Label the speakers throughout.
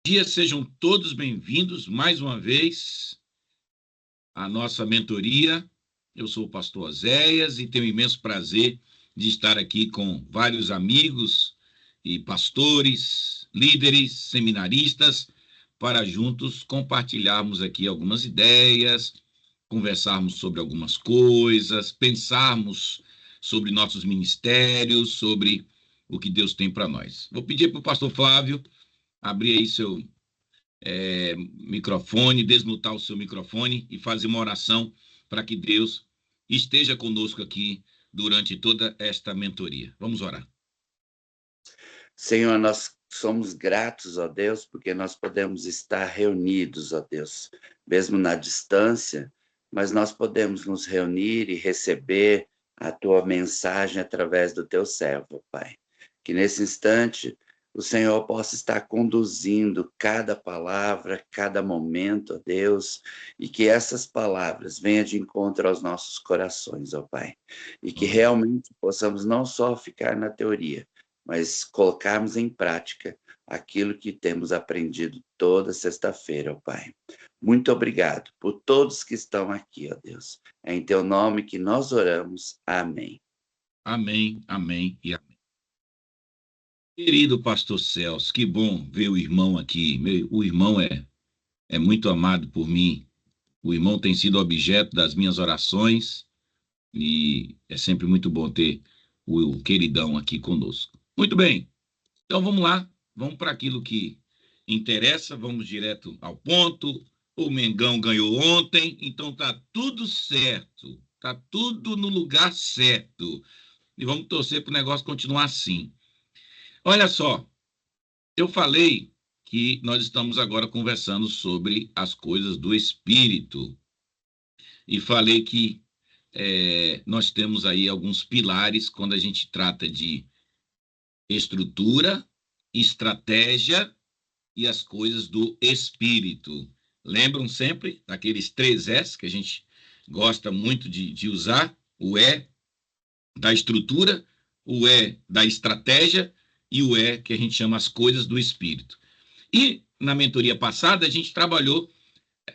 Speaker 1: Dia, sejam todos bem-vindos mais uma vez à nossa mentoria. Eu sou o pastor Oséias e tenho imenso prazer de estar aqui com vários amigos e pastores, líderes, seminaristas, para juntos compartilharmos aqui algumas ideias, conversarmos sobre algumas coisas, pensarmos sobre nossos ministérios, sobre o que Deus tem para nós. Vou pedir para o pastor Flávio abrir aí seu microfone, desmutar o seu microfone e fazer uma oração para que Deus esteja conosco aqui durante toda esta mentoria. Vamos orar.
Speaker 2: Senhor, nós somos gratos, ó Deus, porque nós podemos estar reunidos, ó Deus, mesmo na distância, mas nós podemos nos reunir e receber a tua mensagem através do teu servo, Pai. Que nesse instante o Senhor possa estar conduzindo cada palavra, cada momento, ó Deus, e que essas palavras venham de encontro aos nossos corações, ó Pai. E que realmente possamos não só ficar na teoria, mas colocarmos em prática aquilo que temos aprendido toda sexta-feira, ó Pai. Muito obrigado por todos que estão aqui, ó Deus. É em teu nome que nós oramos. Amém.
Speaker 1: Amém, amém e amém. Querido pastor Celso, que bom ver o irmão aqui. O irmão é muito amado por mim. O irmão tem sido objeto das minhas orações e é sempre muito bom ter o queridão aqui conosco. Muito bem, então vamos lá, vamos para aquilo que interessa, vamos direto ao ponto. O Mengão ganhou ontem, então tá tudo certo, tá tudo no lugar certo. E vamos torcer para o negócio continuar assim. Olha só, eu falei que nós estamos agora conversando sobre as coisas do espírito e falei que nós temos aí alguns pilares quando a gente trata de estrutura, estratégia e as coisas do espírito. Lembram sempre daqueles 3 S que a gente gosta muito de usar? O E da estrutura, o E da estratégia e o E que a gente chama as coisas do espírito. E na mentoria passada a gente trabalhou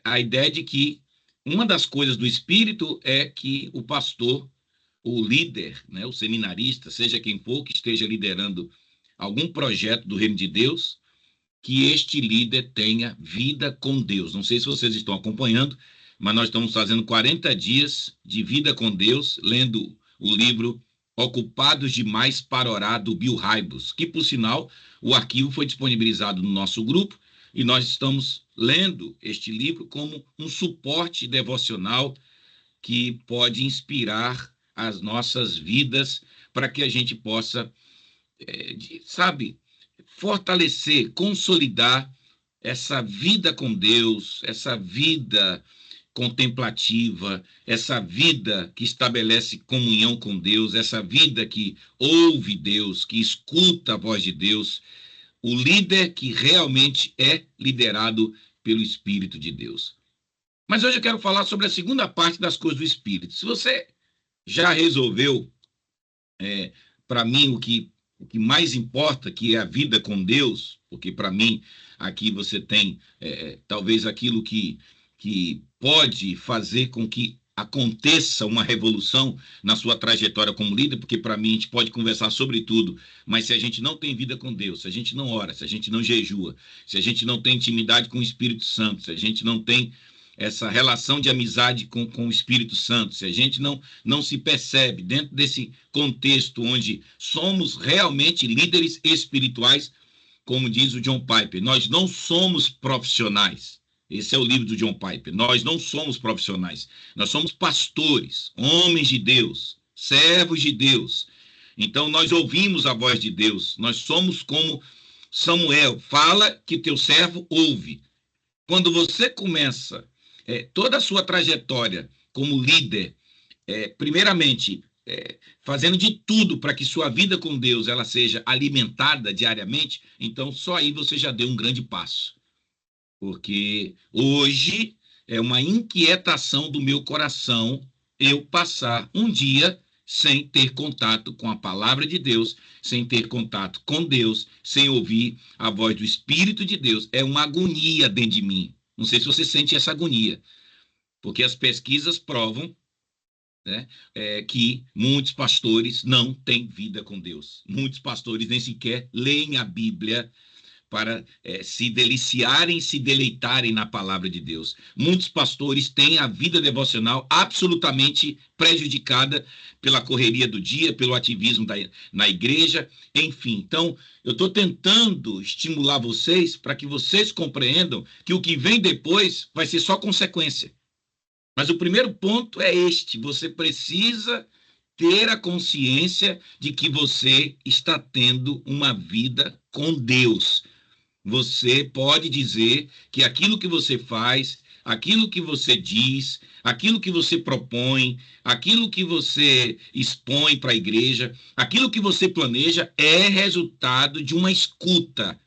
Speaker 1: a ideia de que uma das coisas do espírito é que o pastor, o líder, né, o seminarista, seja quem for que esteja liderando algum projeto do reino de Deus, que este líder tenha vida com Deus. Não sei se vocês estão acompanhando, mas nós estamos fazendo 40 dias de vida com Deus, lendo o livro Ocupados Demais para Orar, do Bill Hybels, que, por sinal, o arquivo foi disponibilizado no nosso grupo e nós estamos lendo este livro como um suporte devocional que pode inspirar as nossas vidas para que a gente possa, sabe, fortalecer, consolidar essa vida com Deus, essa vida contemplativa, essa vida que estabelece comunhão com Deus, essa vida que ouve Deus, que escuta a voz de Deus, o líder que realmente é liderado pelo Espírito de Deus. Mas hoje eu quero falar sobre a segunda parte das coisas do Espírito. Se você já resolveu, para mim, o que mais importa, que é a vida com Deus, porque para mim aqui você tem talvez aquilo que pode fazer com que aconteça uma revolução na sua trajetória como líder, porque para mim a gente pode conversar sobre tudo, mas se a gente não tem vida com Deus, se a gente não ora, se a gente não jejua, se a gente não tem intimidade com o Espírito Santo, se a gente não tem essa relação de amizade com o Espírito Santo, se a gente não se percebe dentro desse contexto onde somos realmente líderes espirituais, como diz o John Piper, nós não somos profissionais. Esse é o livro do John Piper. Nós não somos profissionais. Nós somos pastores, homens de Deus, servos de Deus. Então, nós ouvimos a voz de Deus. Nós somos como Samuel. Fala que teu servo ouve. Quando você começa toda a sua trajetória como líder, primeiramente, fazendo de tudo para que sua vida com Deus ela seja alimentada diariamente, então só aí você já deu um grande passo. Porque hoje é uma inquietação do meu coração eu passar um dia sem ter contato com a palavra de Deus, sem ter contato com Deus, sem ouvir a voz do Espírito de Deus. É uma agonia dentro de mim. Não sei se você sente essa agonia, porque as pesquisas provam, né, que muitos pastores não têm vida com Deus. Muitos pastores nem sequer leem a Bíblia para se deliciarem, se deleitarem na palavra de Deus. Muitos pastores têm a vida devocional absolutamente prejudicada pela correria do dia, pelo ativismo na igreja, enfim. Então, eu estou tentando estimular vocês para que vocês compreendam que o que vem depois vai ser só consequência. Mas o primeiro ponto é este: você precisa ter a consciência de que você está tendo uma vida com Deus. Você pode dizer que aquilo que você faz, aquilo que você diz, aquilo que você propõe, aquilo que você expõe para a igreja, aquilo que você planeja é resultado de uma escuta.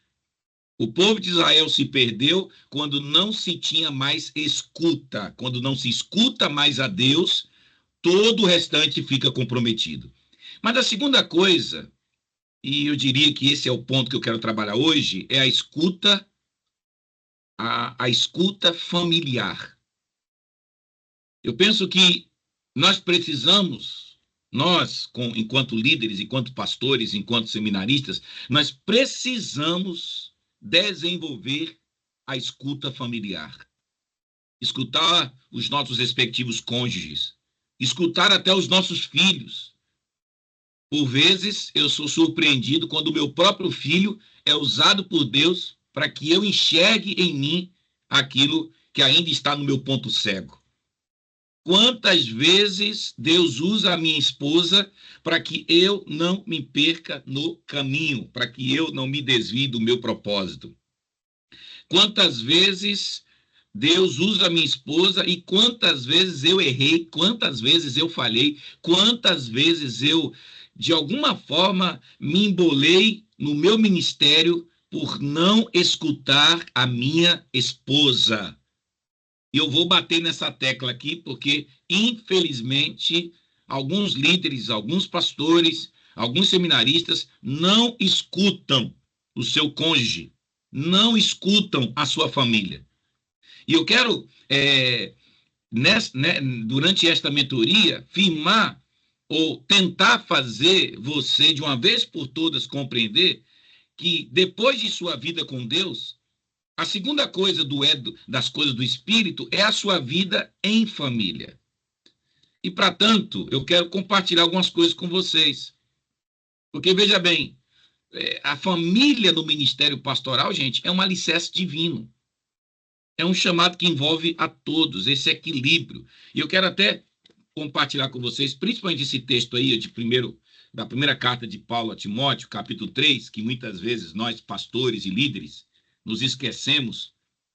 Speaker 1: O povo de Israel se perdeu quando não se tinha mais escuta. Quando não se escuta mais a Deus, todo o restante fica comprometido. Mas a segunda coisa, e eu diria que esse é o ponto que eu quero trabalhar hoje, é a escuta, a escuta familiar. Eu penso que nós precisamos, enquanto líderes, enquanto pastores, enquanto seminaristas, nós precisamos desenvolver a escuta familiar. Escutar os nossos respectivos cônjuges, escutar até os nossos filhos. Por vezes, eu sou surpreendido quando o meu próprio filho é usado por Deus para que eu enxergue em mim aquilo que ainda está no meu ponto cego. Quantas vezes Deus usa a minha esposa para que eu não me perca no caminho, para que eu não me desvie do meu propósito. Quantas vezes Deus usa a minha esposa e quantas vezes eu errei, quantas vezes eu falhei, quantas vezes eu, de alguma forma, me embolei no meu ministério por não escutar a minha esposa. E eu vou bater nessa tecla aqui porque, infelizmente, alguns líderes, alguns pastores, alguns seminaristas não escutam o seu cônjuge, não escutam a sua família. E eu quero, durante esta mentoria, firmar ou tentar fazer você, de uma vez por todas, compreender que, depois de sua vida com Deus, a segunda coisa das coisas do Espírito é a sua vida em família. E, para tanto, eu quero compartilhar algumas coisas com vocês. Porque, veja bem, a família no ministério pastoral, gente, é um alicerce divino. É um chamado que envolve a todos, esse equilíbrio. E eu quero até compartilhar com vocês, principalmente esse texto aí da primeira carta de Paulo a Timóteo, capítulo 3, que muitas vezes nós, pastores e líderes, nos esquecemos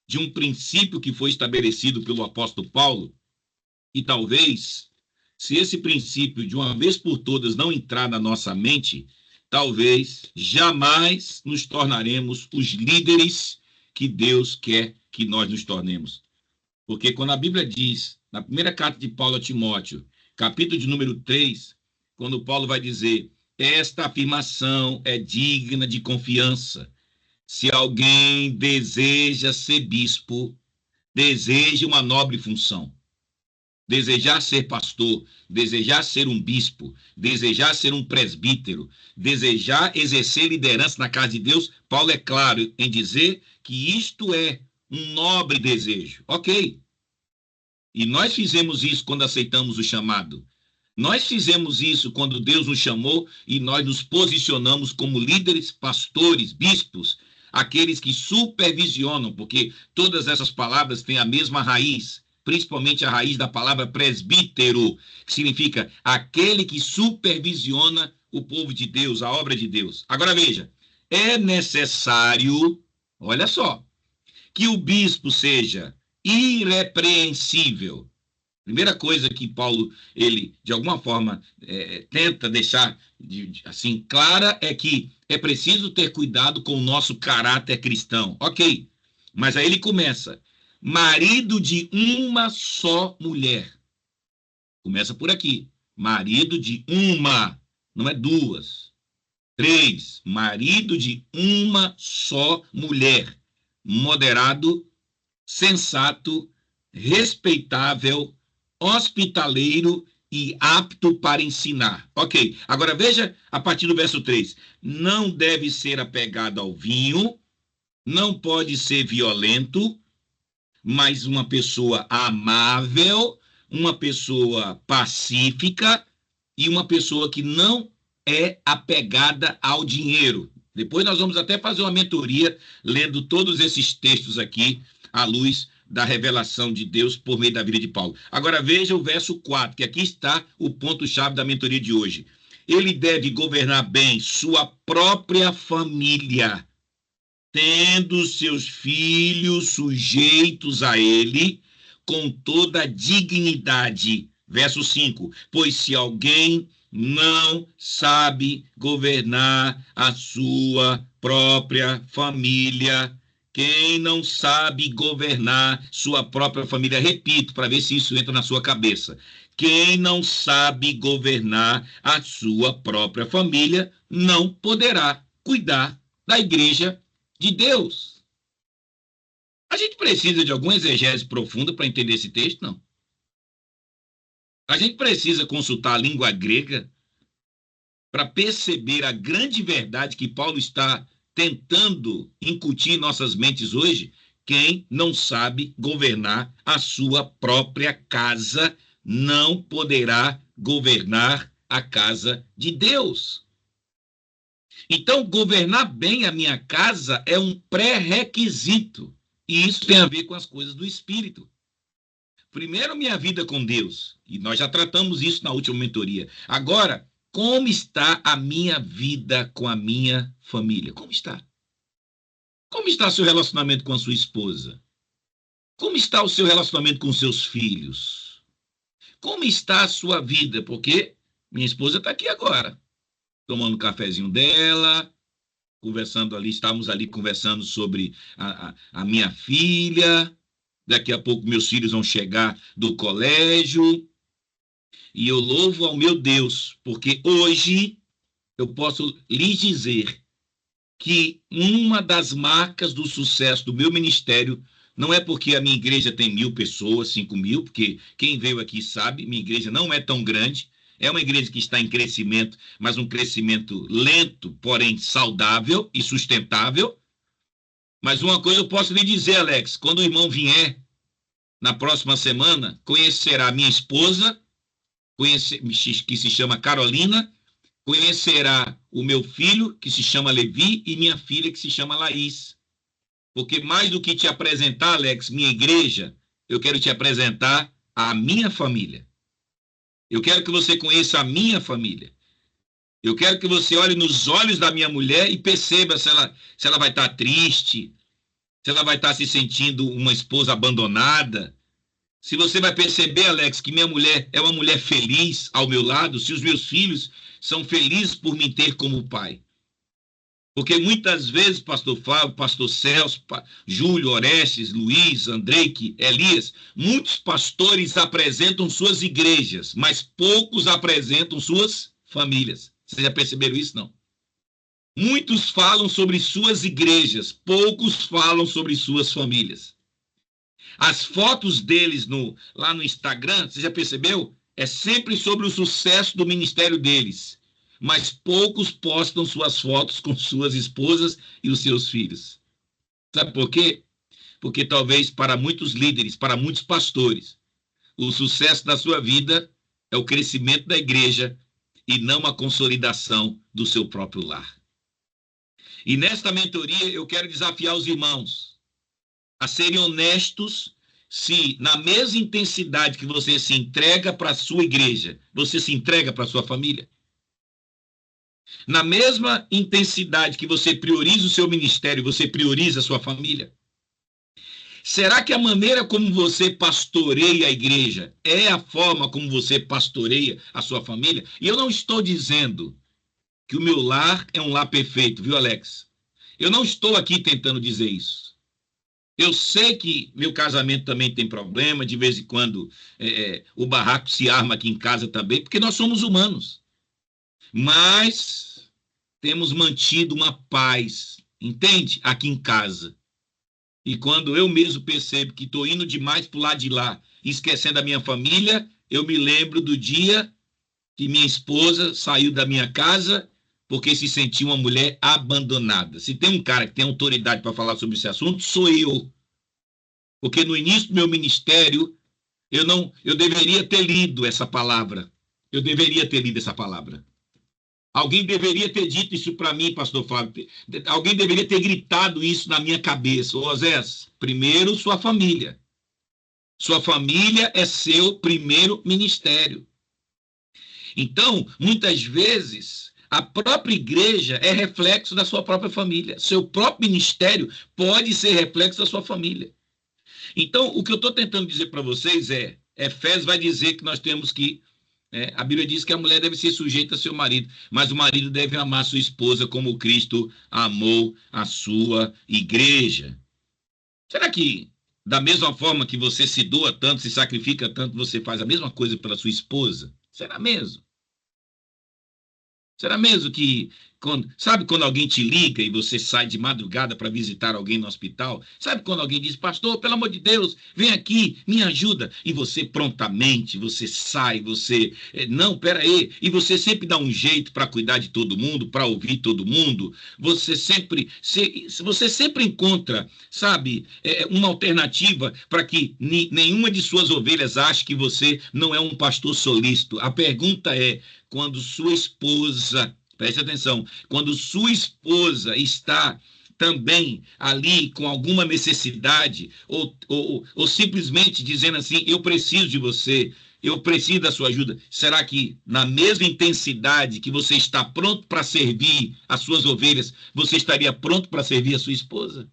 Speaker 1: de um princípio que foi estabelecido pelo apóstolo Paulo, e talvez, se esse princípio de uma vez por todas não entrar na nossa mente, talvez jamais nos tornaremos os líderes que Deus quer que nós nos tornemos. Porque quando a Bíblia diz, na primeira carta de Paulo a Timóteo, capítulo de número 3, quando Paulo vai dizer, esta afirmação é digna de confiança. Se alguém deseja ser bispo, deseja uma nobre função. Desejar ser pastor, desejar ser um bispo, desejar ser um presbítero, desejar exercer liderança na casa de Deus, Paulo é claro em dizer que isto é um nobre desejo. Ok. E nós fizemos isso quando aceitamos o chamado. Nós fizemos isso quando Deus nos chamou e nós nos posicionamos como líderes, pastores, bispos, aqueles que supervisionam, porque todas essas palavras têm a mesma raiz, principalmente a raiz da palavra presbítero, que significa aquele que supervisiona o povo de Deus, a obra de Deus. Agora veja, é necessário, olha só, que o bispo seja irrepreensível. Primeira coisa que Paulo, ele, de alguma forma, tenta deixar assim clara é que é preciso ter cuidado com o nosso caráter cristão. Ok, mas aí ele começa, marido de uma só mulher. Começa por aqui. marido de uma, não é duas. 3, marido de uma só mulher, moderado, sensato, respeitável, hospitaleiro e apto para ensinar. Ok, agora veja a partir do verso 3. Não deve ser apegado ao vinho, não pode ser violento, mas uma pessoa amável, uma pessoa pacífica e uma pessoa que não é apegada ao dinheiro. Depois nós vamos até fazer uma mentoria lendo todos esses textos aqui à luz da revelação de Deus por meio da vida de Paulo. Agora veja o verso 4, que aqui está o ponto-chave da mentoria de hoje. Ele deve governar bem sua própria família, tendo seus filhos sujeitos a ele com toda a dignidade. Verso 5, pois se alguém não sabe governar a sua própria família, quem não sabe governar sua própria família, repito, para ver se isso entra na sua cabeça, quem não sabe governar a sua própria família não poderá cuidar da igreja de Deus. A gente precisa de alguma exegese profunda para entender esse texto? Não. A gente precisa consultar a língua grega para perceber a grande verdade que Paulo está tentando incutir em nossas mentes hoje. Quem não sabe governar a sua própria casa não poderá governar a casa de Deus. Então, governar bem a minha casa é um pré-requisito. E isso tem a ver com as coisas do Espírito. Primeiro, minha vida com Deus. E nós já tratamos isso na última mentoria. Agora, como está a minha vida com a minha família? Como está? Como está o seu relacionamento com a sua esposa? Como está o seu relacionamento com seus filhos? Como está a sua vida? Porque minha esposa está aqui agora, tomando um cafezinho dela, conversando ali, estávamos ali conversando sobre a minha filha. Daqui a pouco meus filhos vão chegar do colégio. E eu louvo ao meu Deus, porque hoje eu posso lhes dizer que uma das marcas do sucesso do meu ministério não é porque a minha igreja tem 1.000 pessoas, 5.000, porque quem veio aqui sabe, minha igreja não é tão grande, é uma igreja que está em crescimento, mas um crescimento lento, porém saudável e sustentável. Mas uma coisa eu posso lhe dizer, Alex, quando o irmão vier na próxima semana, conhecerá minha esposa, que se chama Carolina, conhecerá o meu filho, que se chama Levi, e minha filha, que se chama Laís. Porque mais do que te apresentar, Alex, minha igreja, eu quero te apresentar a minha família. Eu quero que você conheça a minha família. Eu quero que você olhe nos olhos da minha mulher e perceba se ela vai estar triste, se ela vai estar se sentindo uma esposa abandonada. Se você vai perceber, Alex, que minha mulher é uma mulher feliz ao meu lado, se os meus filhos são felizes por me ter como pai. Porque muitas vezes, pastor Fábio, pastor Celso, Júlio, Orestes, Luiz, Andrei, Elias, muitos pastores apresentam suas igrejas, mas poucos apresentam suas famílias. Vocês já perceberam isso, não? Muitos falam sobre suas igrejas, poucos falam sobre suas famílias. As fotos deles lá no Instagram, você já percebeu? É sempre sobre o sucesso do ministério deles. Mas poucos postam suas fotos com suas esposas e os seus filhos. Sabe por quê? Porque talvez para muitos líderes, para muitos pastores, o sucesso da sua vida é o crescimento da igreja e não a consolidação do seu próprio lar. E nesta mentoria eu quero desafiar os irmãos a serem honestos se na mesma intensidade que você se entrega para a sua igreja, você se entrega para a sua família. Na mesma intensidade que você prioriza o seu ministério, você prioriza a sua família. Será que a maneira como você pastoreia a igreja é a forma como você pastoreia a sua família? E eu não estou dizendo que o meu lar é um lar perfeito, viu, Alex? Eu não estou aqui tentando dizer isso. Eu sei que meu casamento também tem problema, de vez em quando o barraco se arma aqui em casa também, porque nós somos humanos. Mas temos mantido uma paz, entende? Aqui em casa. E quando eu mesmo percebo que estou indo demais para o lado de lá, esquecendo a minha família, eu me lembro do dia que minha esposa saiu da minha casa porque se sentia uma mulher abandonada. Se tem um cara que tem autoridade para falar sobre esse assunto, sou eu. Porque no início do meu ministério, eu deveria ter lido essa palavra. Eu deveria ter lido essa palavra. Alguém deveria ter dito isso para mim, pastor Flávio. Alguém deveria ter gritado isso na minha cabeça. Ô, Osés, primeiro sua família. Sua família é seu primeiro ministério. Então, muitas vezes, a própria igreja é reflexo da sua própria família. Seu próprio ministério pode ser reflexo da sua família. Então, o que eu estou tentando dizer para vocês é, Efésios vai dizer que nós temos que, a Bíblia diz que a mulher deve ser sujeita a seu marido, mas o marido deve amar sua esposa como Cristo amou a sua igreja. Será que, da mesma forma que você se doa tanto, se sacrifica tanto, você faz a mesma coisa pela sua esposa? Será mesmo? Será mesmo que, sabe quando alguém te liga e você sai de madrugada para visitar alguém no hospital? Sabe quando alguém diz, pastor, pelo amor de Deus, vem aqui, me ajuda. E você prontamente, você sai, não, peraí. E você sempre dá um jeito para cuidar de todo mundo, para ouvir todo mundo. Você sempre encontra, sabe, uma alternativa para que nenhuma de suas ovelhas ache que você não é um pastor solícito. A pergunta é, quando sua esposa, preste atenção, quando sua esposa está também ali com alguma necessidade, ou simplesmente dizendo assim, eu preciso de você, eu preciso da sua ajuda, será que na mesma intensidade que você está pronto para servir as suas ovelhas, você estaria pronto para servir a sua esposa?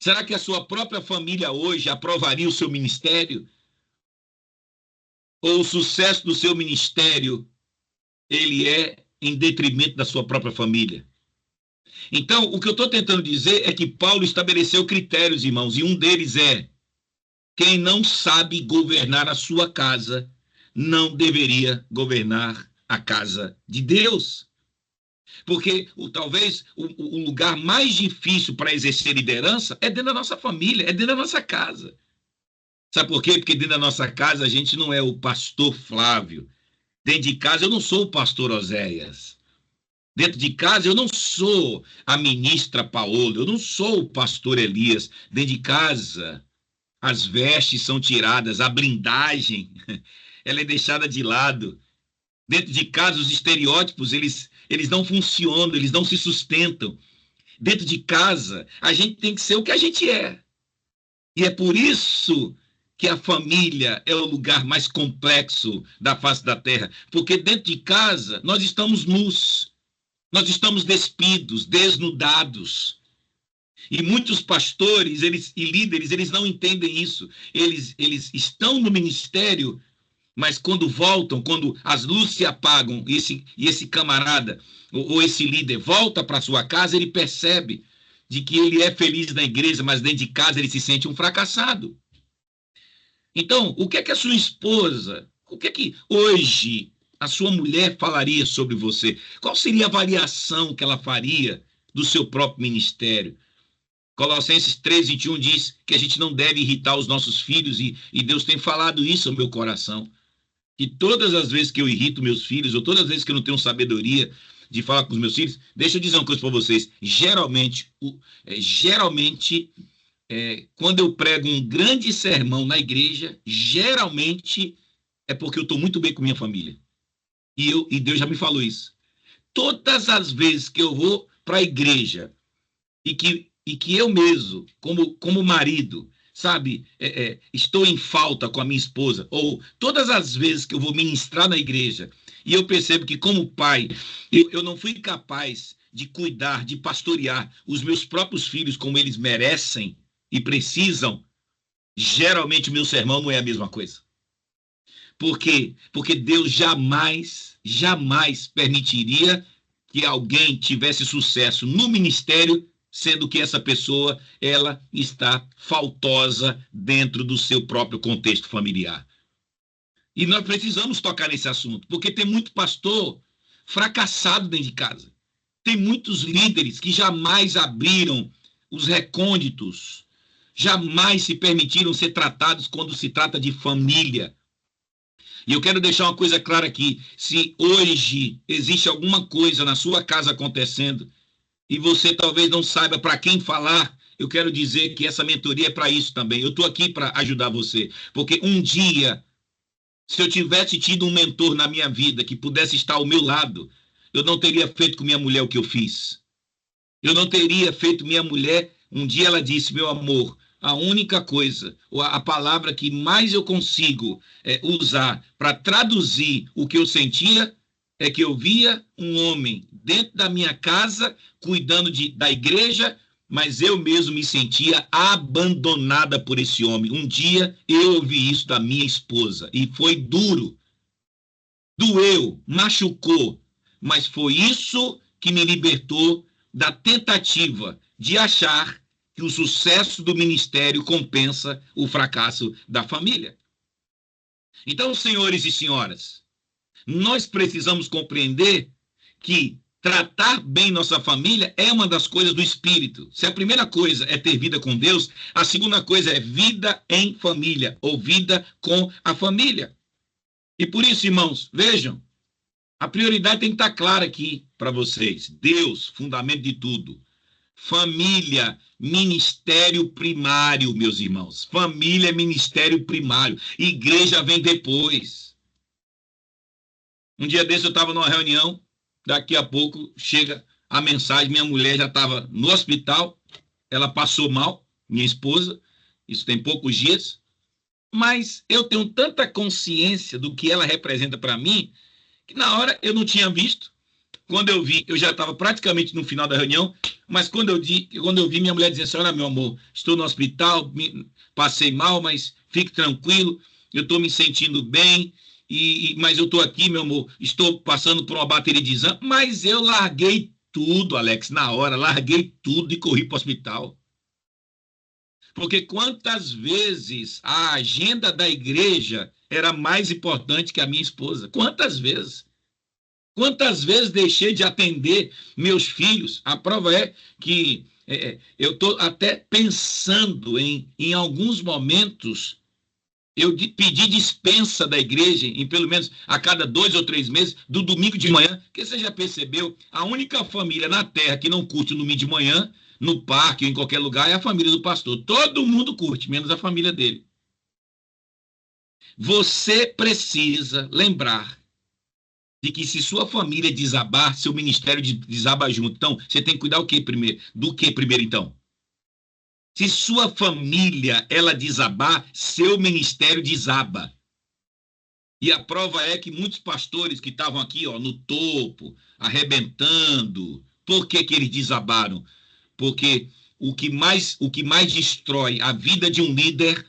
Speaker 1: Será que a sua própria família hoje aprovaria o seu ministério? Ou o sucesso do seu ministério, ele é em detrimento da sua própria família? Então, o que eu estou tentando dizer é que Paulo estabeleceu critérios, irmãos, e um deles é: quem não sabe governar a sua casa, não deveria governar a casa de Deus. Porque talvez o lugar mais difícil para exercer liderança é dentro da nossa família, é dentro da nossa casa. Sabe por quê? Porque dentro da nossa casa a gente não é o pastor Flávio. Dentro de casa eu não sou o pastor Oséias. Dentro de casa eu não sou a ministra Paola, eu não sou o pastor Elias. Dentro de casa as vestes são tiradas, a blindagem ela é deixada de lado. Dentro de casa os estereótipos eles não funcionam, eles não se sustentam. Dentro de casa a gente tem que ser o que a gente é. E é por isso que a família é o lugar mais complexo da face da terra, porque dentro de casa nós estamos nus, nós estamos despidos, desnudados. E muitos pastores e líderes, eles não entendem isso. Eles estão no ministério, mas quando voltam, quando as luzes se apagam, e esse camarada ou esse líder volta para sua casa, ele percebe de que ele é feliz na igreja, mas dentro de casa ele se sente um fracassado. Então, o que é que a sua esposa, o que é que hoje a sua mulher falaria sobre você? Qual seria a avaliação que ela faria do seu próprio ministério? Colossenses 3:21 diz que a gente não deve irritar os nossos filhos, e Deus tem falado isso no meu coração. Que todas as vezes que eu irrito meus filhos, ou todas as vezes que eu não tenho sabedoria de falar com os meus filhos, deixa eu dizer uma coisa para vocês, geralmente, quando eu prego um grande sermão na igreja, geralmente é porque eu estou muito bem com minha família. E Deus já me falou isso. Todas as vezes que eu vou para a igreja e que eu mesmo, como marido, sabe, estou em falta com a minha esposa, ou todas as vezes que eu vou ministrar na igreja e eu percebo que, como pai, eu não fui capaz de cuidar, de pastorear os meus próprios filhos como eles merecem e precisam, geralmente o meu sermão não é a mesma coisa. Por quê? Porque Deus jamais permitiria que alguém tivesse sucesso no ministério sendo que essa pessoa, ela está faltosa dentro do seu próprio contexto familiar. E nós precisamos tocar nesse assunto, porque tem muito pastor fracassado dentro de casa. Tem muitos líderes que jamais abriram os recônditos, jamais se permitiram ser tratados quando se trata de família. E eu quero deixar uma coisa clara aqui: se hoje existe alguma coisa na sua casa acontecendo e você talvez não saiba para quem falar, eu quero dizer que essa mentoria é para isso também. Eu estou aqui para ajudar você, porque um dia, se eu tivesse tido um mentor na minha vida que pudesse estar ao meu lado, eu não teria feito com minha mulher o que eu fiz. Eu não teria feito minha mulher. Um dia ela disse: meu amor, a única coisa, ou a palavra que mais eu consigo usar para traduzir o que eu sentia, é que eu via um homem dentro da minha casa, cuidando da igreja, mas eu mesmo me sentia abandonada por esse homem. Um dia eu ouvi isso da minha esposa, e foi duro, doeu, machucou, mas foi isso que me libertou da tentativa de achar que o sucesso do ministério compensa o fracasso da família. Então, senhores e senhoras, nós precisamos compreender que tratar bem nossa família é uma das coisas do espírito. Se a primeira coisa é ter vida com Deus, a segunda coisa é vida em família, ou vida com a família. E por isso, irmãos, vejam, a prioridade tem que estar clara aqui para vocês. Deus, fundamento de tudo. Família, ministério primário, meus irmãos. Família é ministério primário. Igreja vem depois. Um dia desse eu estava numa reunião, daqui a pouco chega a mensagem, minha mulher já estava no hospital, ela passou mal, minha esposa, isso tem poucos dias, mas eu tenho tanta consciência do que ela representa para mim, que na hora eu não tinha visto. Quando eu vi, eu já estava praticamente no final da reunião, mas quando eu vi minha mulher dizendo assim: olha, meu amor, estou no hospital, passei mal, mas fique tranquilo, eu estou me sentindo bem, mas eu estou aqui, meu amor, estou passando por uma bateria de exame, mas eu larguei tudo, Alex, na hora, larguei tudo e corri para o hospital. Porque quantas vezes a agenda da igreja era mais importante que a minha esposa? Quantas vezes? Quantas vezes deixei de atender meus filhos? A prova é que eu estou até pensando em alguns momentos, eu pedi dispensa da igreja, em pelo menos a cada 2 ou 3 meses, do domingo de manhã, porque você já percebeu, a única família na terra que não curte o domingo de manhã, no parque ou em qualquer lugar, é a família do pastor. Todo mundo curte, menos a família dele. Você precisa lembrar de que se sua família desabar, seu ministério desaba junto. Então, você tem que cuidar o quê primeiro? Do que primeiro, então? Se sua família, ela desabar, seu ministério desaba. E a prova é que muitos pastores que estavam aqui, no topo, arrebentando, por que eles desabaram? Porque o que mais destrói a vida de um líder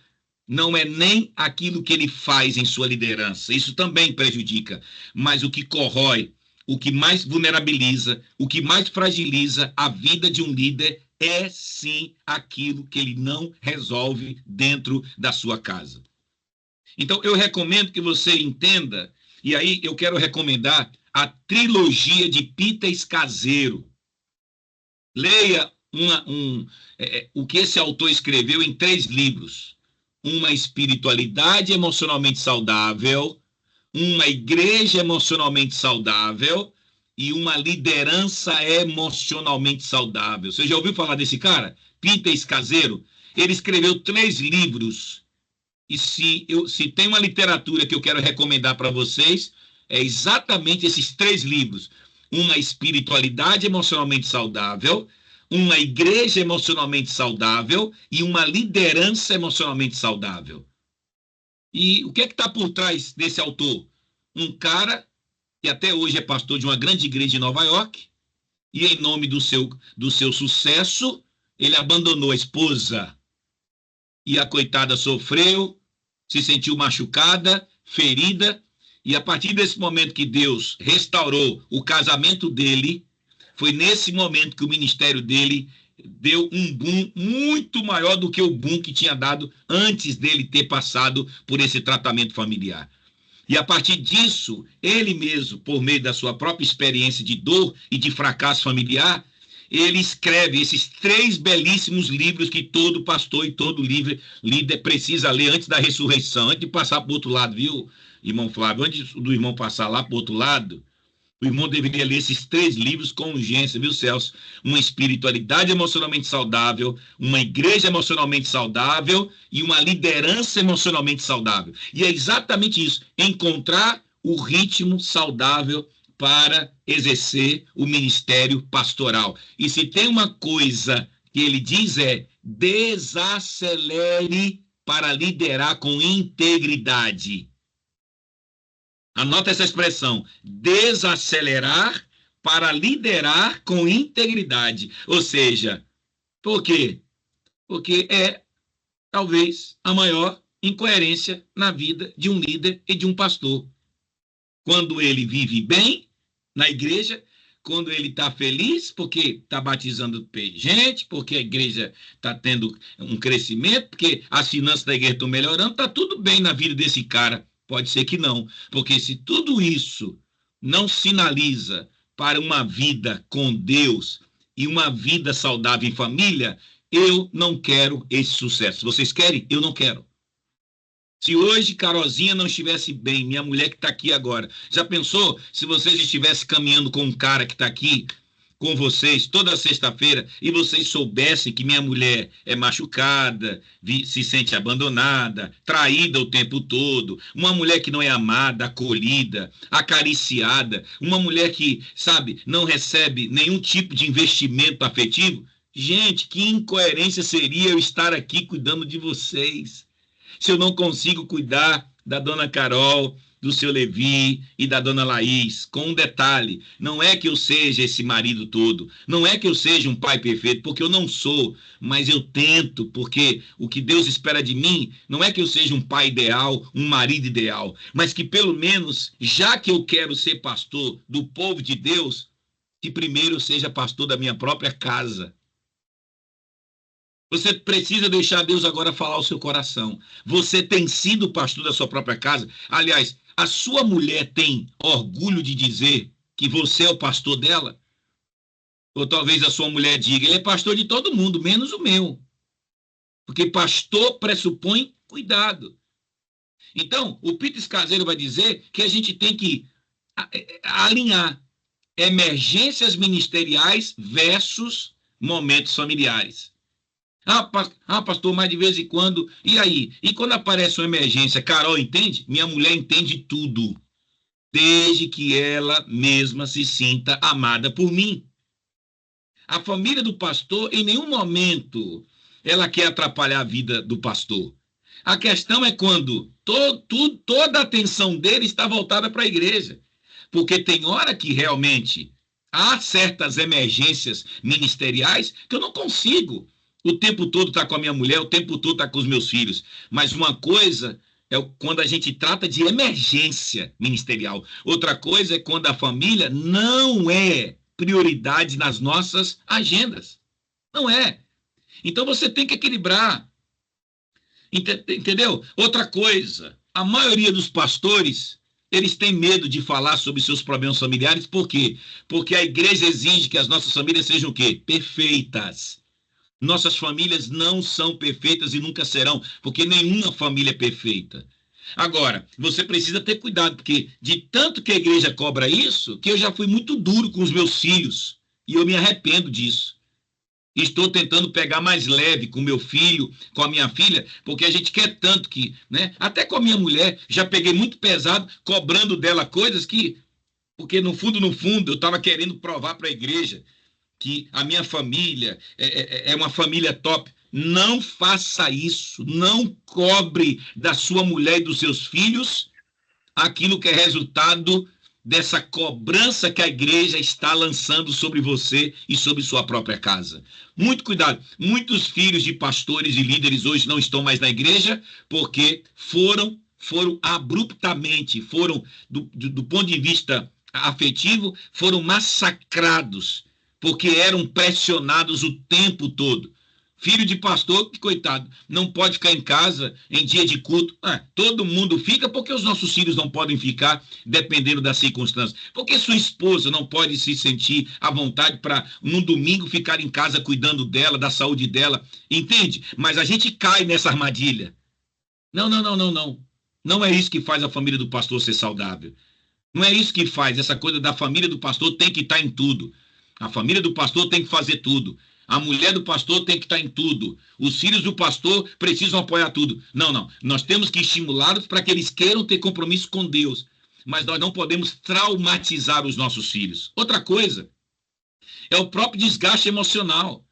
Speaker 1: não é nem aquilo que ele faz em sua liderança, isso também prejudica, mas o que corrói, o que mais vulnerabiliza, o que mais fragiliza a vida de um líder é sim aquilo que ele não resolve dentro da sua casa. Então eu recomendo que você entenda, e aí eu quero recomendar a trilogia de Peter Scazzero. Leia o que esse autor escreveu em 3 livros. Uma espiritualidade emocionalmente saudável, uma igreja emocionalmente saudável e uma liderança emocionalmente saudável. Você já ouviu falar desse cara? Peter Scazzero? Ele escreveu 3 livros. E se tem uma literatura que eu quero recomendar para vocês, é exatamente esses 3 livros. Uma espiritualidade emocionalmente saudável, uma igreja emocionalmente saudável e uma liderança emocionalmente saudável. E o que é que está por trás desse autor? Um cara que até hoje é pastor de uma grande igreja em Nova York, e em nome do seu sucesso, ele abandonou a esposa. E a coitada sofreu, se sentiu machucada, ferida, e a partir desse momento que Deus restaurou o casamento dele, foi nesse momento que o ministério dele deu um boom muito maior do que o boom que tinha dado antes dele ter passado por esse tratamento familiar. E a partir disso, ele mesmo, por meio da sua própria experiência de dor e de fracasso familiar, ele escreve esses 3 belíssimos livros que todo pastor e todo líder precisa ler antes da ressurreição, antes de passar para o outro lado, viu, irmão Flávio? Antes do irmão passar lá para o outro lado, o irmão deveria ler esses 3 livros com urgência, viu, Celso? Uma espiritualidade emocionalmente saudável, uma igreja emocionalmente saudável e uma liderança emocionalmente saudável. E é exatamente isso, encontrar o ritmo saudável para exercer o ministério pastoral. E se tem uma coisa que ele diz é: desacelere para liderar com integridade. Anota essa expressão: desacelerar para liderar com integridade. Ou seja, por quê? Porque é, talvez, a maior incoerência na vida de um líder e de um pastor. Quando ele vive bem na igreja, quando ele está feliz, porque está batizando gente, porque a igreja está tendo um crescimento, porque as finanças da igreja estão melhorando, está tudo bem na vida desse cara. Pode ser que não, porque se tudo isso não sinaliza para uma vida com Deus e uma vida saudável em família, eu não quero esse sucesso. Vocês querem? Eu não quero. Se hoje Carolzinha não estivesse bem, minha mulher que está aqui agora, já pensou se vocês estivessem caminhando com um cara que está aqui com vocês toda sexta-feira e vocês soubessem que minha mulher é machucada, se sente abandonada, traída o tempo todo, uma mulher que não é amada, acolhida, acariciada, uma mulher que, sabe, não recebe nenhum tipo de investimento afetivo? Gente, que incoerência seria eu estar aqui cuidando de vocês, se eu não consigo cuidar da dona Carol, do seu Levi e da dona Laís, com um detalhe: não é que eu seja esse marido todo, não é que eu seja um pai perfeito, porque eu não sou, mas eu tento, porque o que Deus espera de mim não é que eu seja um pai ideal, um marido ideal, mas que pelo menos, já que eu quero ser pastor do povo de Deus, que primeiro eu seja pastor da minha própria casa. Você precisa deixar Deus agora falar o seu coração. Você tem sido pastor da sua própria casa? Aliás, a sua mulher tem orgulho de dizer que você é o pastor dela? Ou talvez a sua mulher diga: ele é pastor de todo mundo, menos o meu. Porque pastor pressupõe cuidado. Então, o Peter Scazzero vai dizer que a gente tem que alinhar emergências ministeriais versus momentos familiares. Pastor, mas de vez em quando, e aí? E quando aparece uma emergência, Carol entende? Minha mulher entende tudo, desde que ela mesma se sinta amada por mim. A família do pastor, em nenhum momento, ela quer atrapalhar a vida do pastor. A questão é quando toda a atenção dele está voltada para a igreja. Porque tem hora que realmente há certas emergências ministeriais que eu não consigo o tempo todo estar com a minha mulher, o tempo todo estar com os meus filhos. Mas uma coisa é quando a gente trata de emergência ministerial. Outra coisa é quando a família não é prioridade nas nossas agendas. Não é. Então você tem que equilibrar. Entendeu? Outra coisa, a maioria dos pastores, eles têm medo de falar sobre seus problemas familiares. Por quê? Porque a igreja exige que as nossas famílias sejam o quê? Perfeitas. Nossas famílias não são perfeitas e nunca serão, porque nenhuma família é perfeita. Agora, você precisa ter cuidado, porque de tanto que a igreja cobra isso, que eu já fui muito duro com os meus filhos, e eu me arrependo disso. Estou tentando pegar mais leve com meu filho, com a minha filha, porque a gente quer tanto que, né? Até com a minha mulher, já peguei muito pesado, cobrando dela coisas que, porque no fundo, eu estava querendo provar para a igreja que a minha família é uma família top. Não faça isso. Não cobre da sua mulher e dos seus filhos aquilo que é resultado dessa cobrança que a igreja está lançando sobre você e sobre sua própria casa. Muito cuidado. Muitos filhos de pastores e líderes hoje não estão mais na igreja porque foram abruptamente, do ponto de vista afetivo, foram massacrados porque eram pressionados o tempo todo. Filho de pastor, que coitado, não pode ficar em casa em dia de culto. Todo mundo fica porque os nossos filhos não podem ficar, dependendo das circunstâncias. Porque sua esposa não pode se sentir à vontade para, no domingo, ficar em casa cuidando dela, da saúde dela. Entende? Mas a gente cai nessa armadilha. Não, não, não, não, não. Não é isso que faz a família do pastor ser saudável. Não é isso que faz. Essa coisa da família do pastor tem que estar em tudo. A família do pastor tem que fazer tudo. A mulher do pastor tem que estar em tudo. Os filhos do pastor precisam apoiar tudo. Não, não. Nós temos que estimulá-los para que eles queiram ter compromisso com Deus. Mas nós não podemos traumatizar os nossos filhos. Outra coisa é o próprio desgaste emocional.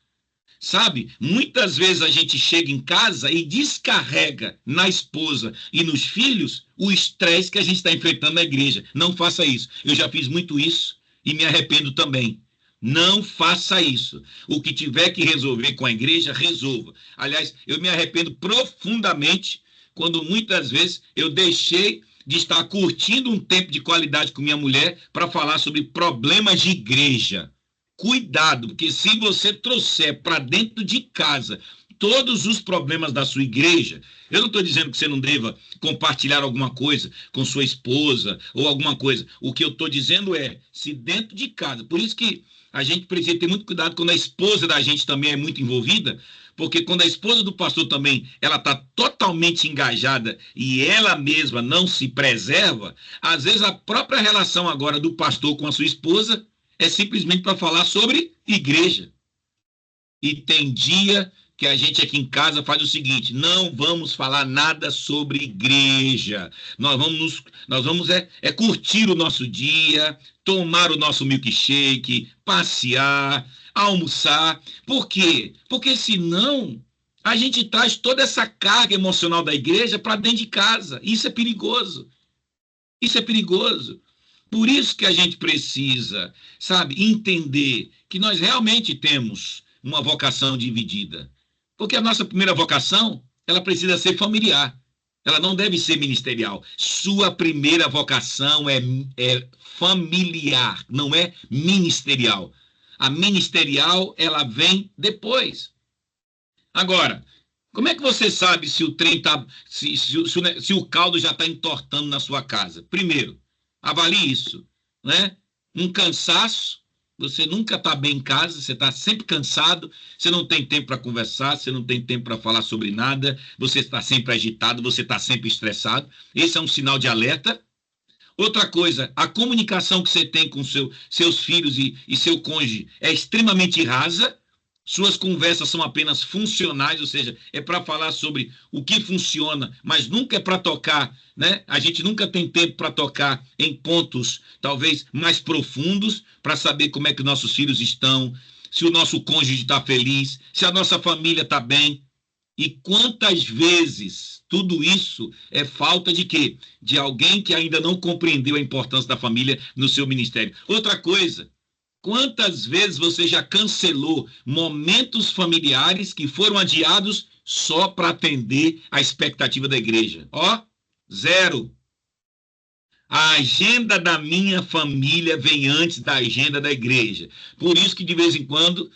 Speaker 1: Sabe? Muitas vezes a gente chega em casa e descarrega na esposa e nos filhos o estresse que a gente está enfrentando na igreja. Não faça isso. Eu já fiz muito isso e me arrependo também. Não faça isso. O que tiver que resolver com a igreja, resolva. Aliás, eu me arrependo profundamente quando muitas vezes eu deixei de estar curtindo um tempo de qualidade com minha mulher para falar sobre problemas de igreja. Cuidado, porque se você trouxer para dentro de casa todos os problemas da sua igreja, eu não estou dizendo que você não deva compartilhar alguma coisa com sua esposa ou alguma coisa. O que eu estou dizendo é, se dentro de casa, por isso que a gente precisa ter muito cuidado quando a esposa da gente também é muito envolvida, porque quando a esposa do pastor também, ela está totalmente engajada e ela mesma não se preserva, às vezes a própria relação agora do pastor com a sua esposa é simplesmente para falar sobre igreja. E tem dia que a gente aqui em casa faz o seguinte, não vamos falar nada sobre igreja. Nós vamos curtir o nosso dia, tomar o nosso milkshake, passear, almoçar. Por quê? Porque senão a gente traz toda essa carga emocional da igreja para dentro de casa. Isso é perigoso. Isso é perigoso. Por isso que a gente precisa, sabe, entender que nós realmente temos uma vocação dividida. Porque a nossa primeira vocação, ela precisa ser familiar. Ela não deve ser ministerial. Sua primeira vocação é familiar, não é ministerial. A ministerial, ela vem depois. Agora, como é que você sabe se o trem tá, se o caldo já está entortando na sua casa? Primeiro, avalie isso, né? Um cansaço, você nunca está bem em casa, você está sempre cansado, você não tem tempo para conversar, você não tem tempo para falar sobre nada, você está sempre agitado, você está sempre estressado. Esse é um sinal de alerta. Outra coisa, a comunicação que você tem com seus filhos e seu cônjuge é extremamente rasa. Suas conversas são apenas funcionais, ou seja, é para falar sobre o que funciona, mas nunca é para tocar, né? A gente nunca tem tempo para tocar em pontos talvez mais profundos, para saber como é que nossos filhos estão, se o nosso cônjuge está feliz, se a nossa família está bem. E quantas vezes tudo isso é falta de quê? De alguém que ainda não compreendeu a importância da família no seu ministério. Outra coisa, quantas vezes você já cancelou momentos familiares que foram adiados só para atender a expectativa da igreja? Ó, zero. A agenda da minha família vem antes da agenda da igreja. Por isso que de vez em quando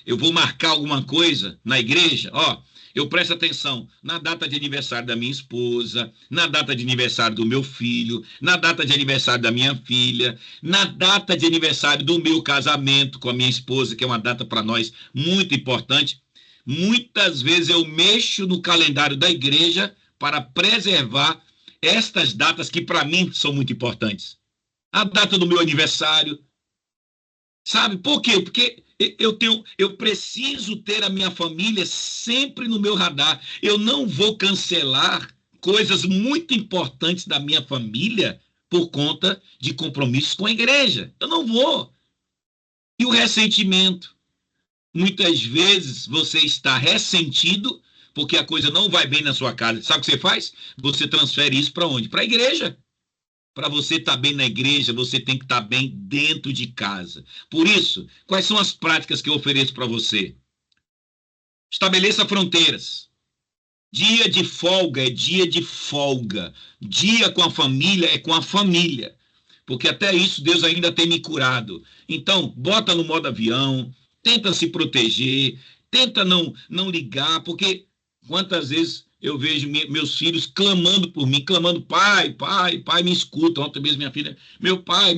Speaker 1: eu vou marcar alguma coisa na igreja, ó, eu presto atenção na data de aniversário da minha esposa, na data de aniversário do meu filho, na data de aniversário da minha filha, na data de aniversário do meu casamento com a minha esposa, que é uma data para nós muito importante. Muitas vezes eu mexo no calendário da igreja para preservar estas datas que para mim são muito importantes. A data do meu aniversário, sabe? Por quê? Porque eu preciso ter a minha família sempre no meu radar. Eu não vou cancelar coisas muito importantes da minha família por conta de compromissos com a igreja. Eu não vou. E o ressentimento? Muitas vezes você está ressentido porque a coisa não vai bem na sua casa. Sabe o que você faz? Você transfere isso para onde? Para a igreja. Para você estar bem na igreja, você tem que estar bem dentro de casa. Por isso, quais são as práticas que eu ofereço para você? Estabeleça fronteiras. Dia de folga é dia de folga. Dia com a família é com a família. porque até isso Deus ainda tem me curado. Então, bota no modo avião, tenta se proteger, tenta não ligar, porque quantas vezes eu vejo meus filhos clamando por mim, clamando, pai, pai, pai, me escuta. Ontem mesmo minha filha, meu pai,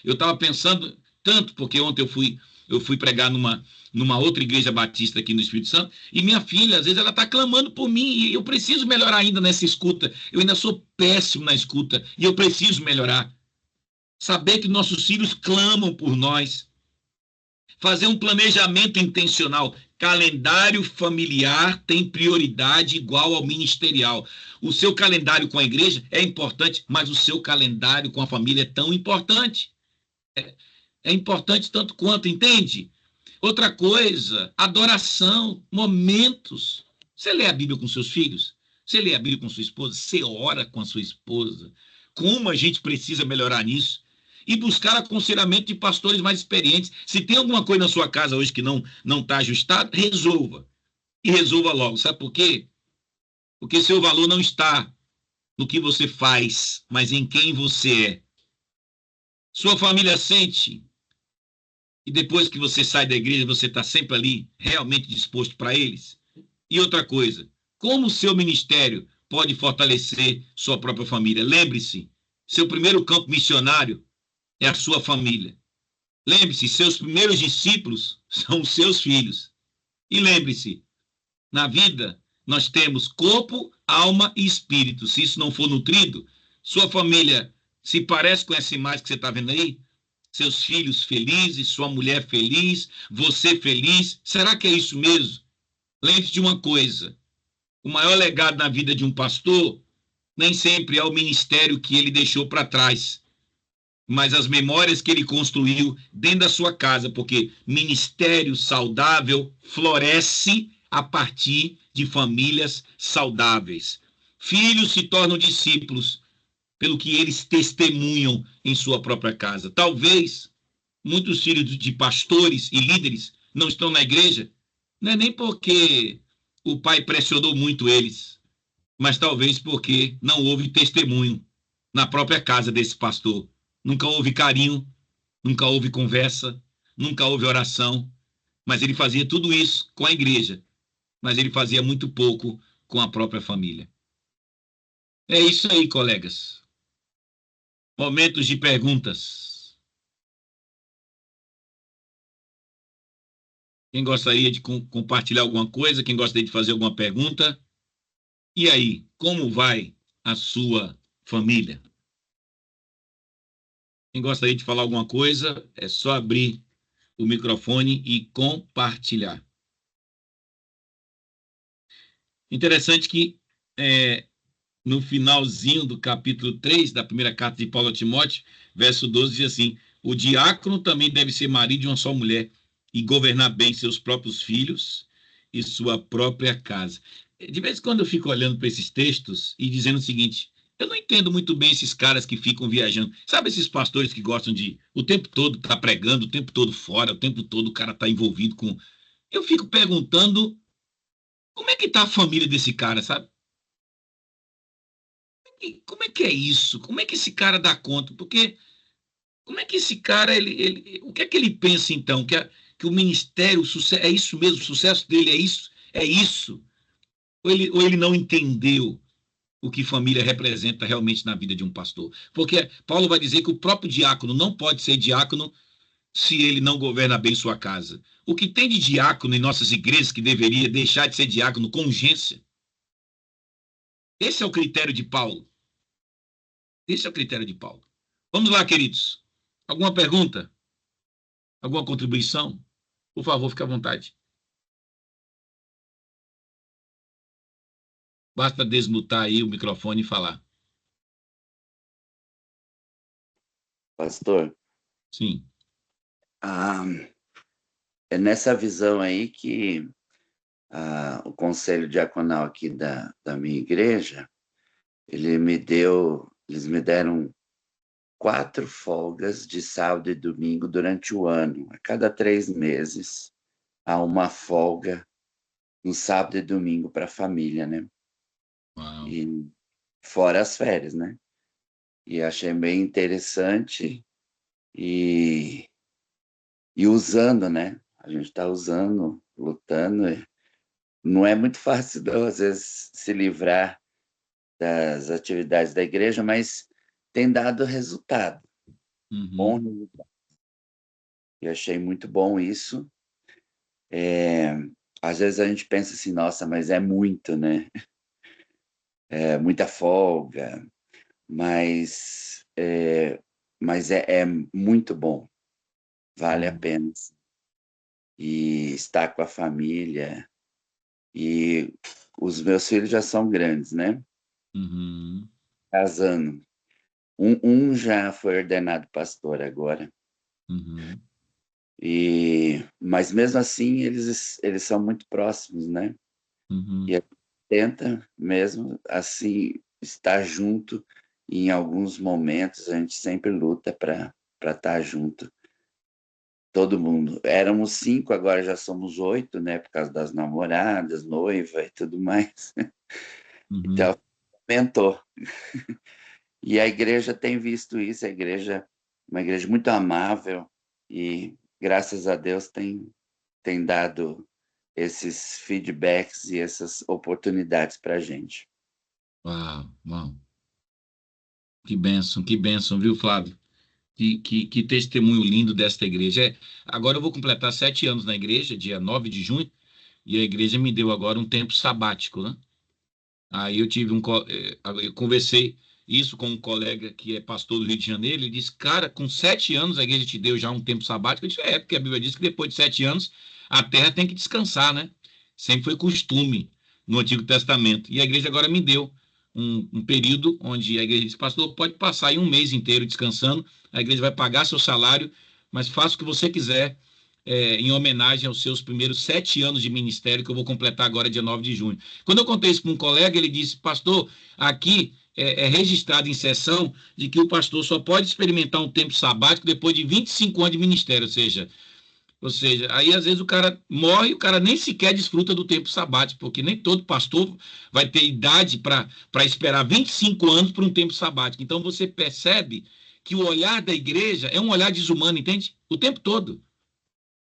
Speaker 1: eu tava pensando tanto, porque ontem eu fui pregar numa outra igreja batista aqui no Espírito Santo, e minha filha, às vezes, ela está clamando por mim, e eu preciso melhorar ainda nessa escuta. Eu ainda sou péssimo na escuta, e eu preciso melhorar. Saber que nossos filhos clamam por nós. Fazer um planejamento intencional. Calendário familiar tem prioridade igual ao ministerial. O seu calendário com a igreja é importante, mas o seu calendário com a família é tão importante. É importante tanto quanto, entende? Outra coisa, adoração, momentos. Você lê a Bíblia com seus filhos? Você lê a Bíblia com sua esposa? Você ora com a sua esposa? Como a gente precisa melhorar nisso? E buscar aconselhamento de pastores mais experientes. Se tem alguma coisa na sua casa hoje que não está ajustado, resolva. E resolva logo. Sabe por quê? Porque seu valor não está no que você faz, mas em quem você é. Sua família sente, e depois que você sai da igreja, você está sempre ali, realmente disposto para eles. E outra coisa, como o seu ministério pode fortalecer sua própria família? Lembre-se, seu primeiro campo missionário é a sua família. Lembre-se, seus primeiros discípulos são os seus filhos. E lembre-se, na vida nós temos corpo, alma e espírito. Se isso não for nutrido, sua família se parece com essa imagem que você está vendo aí? Seus filhos felizes, sua mulher feliz, você feliz. Será que é isso mesmo? Lembre-se de uma coisa: o maior legado na vida de um pastor nem sempre é o ministério que ele deixou para trás, mas as memórias que ele construiu dentro da sua casa, porque ministério saudável floresce a partir de famílias saudáveis. Filhos se tornam discípulos pelo que eles testemunham em sua própria casa. Talvez muitos filhos de pastores e líderes não estão na igreja, não é nem porque o pai pressionou muito eles, mas talvez porque não houve testemunho na própria casa desse pastor. Nunca houve carinho, nunca houve conversa, nunca houve oração, mas ele fazia tudo isso com a igreja, mas ele fazia muito pouco com a própria família. É isso aí, colegas. Momentos de perguntas. Quem gostaria de compartilhar alguma coisa? Quem gostaria de fazer alguma pergunta? E aí, como vai a sua família? Quem gostaria de falar alguma coisa, é só abrir o microfone e compartilhar. Interessante que no finalzinho do capítulo 3 da primeira carta de Paulo a Timóteo, verso 12, diz assim: o diácono também deve ser marido de uma só mulher e governar bem seus próprios filhos e sua própria casa. De vez em quando eu fico olhando para esses textos e dizendo o seguinte: eu não entendo muito bem esses caras que ficam viajando. Sabe esses pastores que gostam de o tempo todo tá pregando, o tempo todo fora, o tempo todo o cara tá envolvido com... Eu fico perguntando como é que tá a família desse cara, sabe? E como é que é isso? Como é que esse cara dá conta? Porque como é que esse cara, o que é que ele pensa então? Que o ministério, é isso mesmo, o sucesso dele é isso? Ou ele não entendeu o que família representa realmente na vida de um pastor? Porque Paulo vai dizer que o próprio diácono não pode ser diácono se ele não governa bem sua casa. O que tem de diácono em nossas igrejas que deveria deixar de ser diácono com urgência? Esse é o critério de Paulo. Esse é o critério de Paulo. Vamos lá, queridos. Alguma pergunta? Alguma contribuição? Por favor, fique à vontade. Basta desmutar aí o microfone e falar.
Speaker 2: Pastor,
Speaker 1: Sim.
Speaker 2: É nessa visão aí que o conselho diaconal aqui da minha igreja, eles me deram 4 folgas de sábado e domingo durante o ano. A cada 3 meses, há uma folga no sábado e domingo para a família, né?
Speaker 1: Uau.
Speaker 2: E fora as férias, né? e achei bem interessante e, e usando, né? A gente está usando, lutando. Não é muito fácil, não, às vezes, se livrar das atividades da igreja, mas tem dado resultado, bom
Speaker 1: Uhum,
Speaker 2: resultado. Eu achei muito bom isso. É, às vezes a gente pensa assim, nossa, mas é muito, né? É muita folga, mas é muito bom, vale a
Speaker 1: uhum,
Speaker 2: pena. E estar com a família. E os meus filhos já são grandes, né?
Speaker 1: uhum,
Speaker 2: Casando. Um já foi ordenado pastor agora.
Speaker 1: uhum,
Speaker 2: Mas mesmo assim eles são muito próximos, né? E
Speaker 1: uhum.
Speaker 2: a gente tenta mesmo assim estar junto. E em alguns momentos a gente sempre luta para estar junto. Todo mundo. Éramos 5, agora já somos 8, né? Por causa das namoradas, noiva e tudo mais.
Speaker 1: Uhum.
Speaker 2: Então, aumentou. E a igreja tem visto isso, a igreja, uma igreja muito amável e, graças a Deus, tem dado esses feedbacks e essas oportunidades para a gente.
Speaker 1: Uau, uau. Que bênção, viu, Flávio? Que testemunho lindo desta igreja. Agora eu vou completar 7 anos na igreja, dia 9 de junho, e a igreja me deu agora um tempo sabático, né? Aí eu tive eu conversei isso com um colega que é pastor do Rio de Janeiro. Ele disse, cara, com 7 anos a igreja te deu já um tempo sabático. Eu disse, porque a Bíblia diz que depois de 7 anos a terra tem que descansar, né? Sempre foi costume no Antigo Testamento. E a igreja agora me deu um período onde a igreja disse, pastor, pode passar aí um mês inteiro descansando, a igreja vai pagar seu salário, mas faça o que você quiser, em homenagem aos seus primeiros 7 anos de ministério, que eu vou completar agora, dia 9 de junho. Quando eu contei isso para um colega, ele disse, pastor, aqui é registrado em sessão de que o pastor só pode experimentar um tempo sabático depois de 25 anos de ministério, ou seja, aí às vezes o cara morre e o cara nem sequer desfruta do tempo sabático, porque nem todo pastor vai ter idade para esperar 25 anos para um tempo sabático. Então você percebe que o olhar da igreja é um olhar desumano, entende? O tempo todo.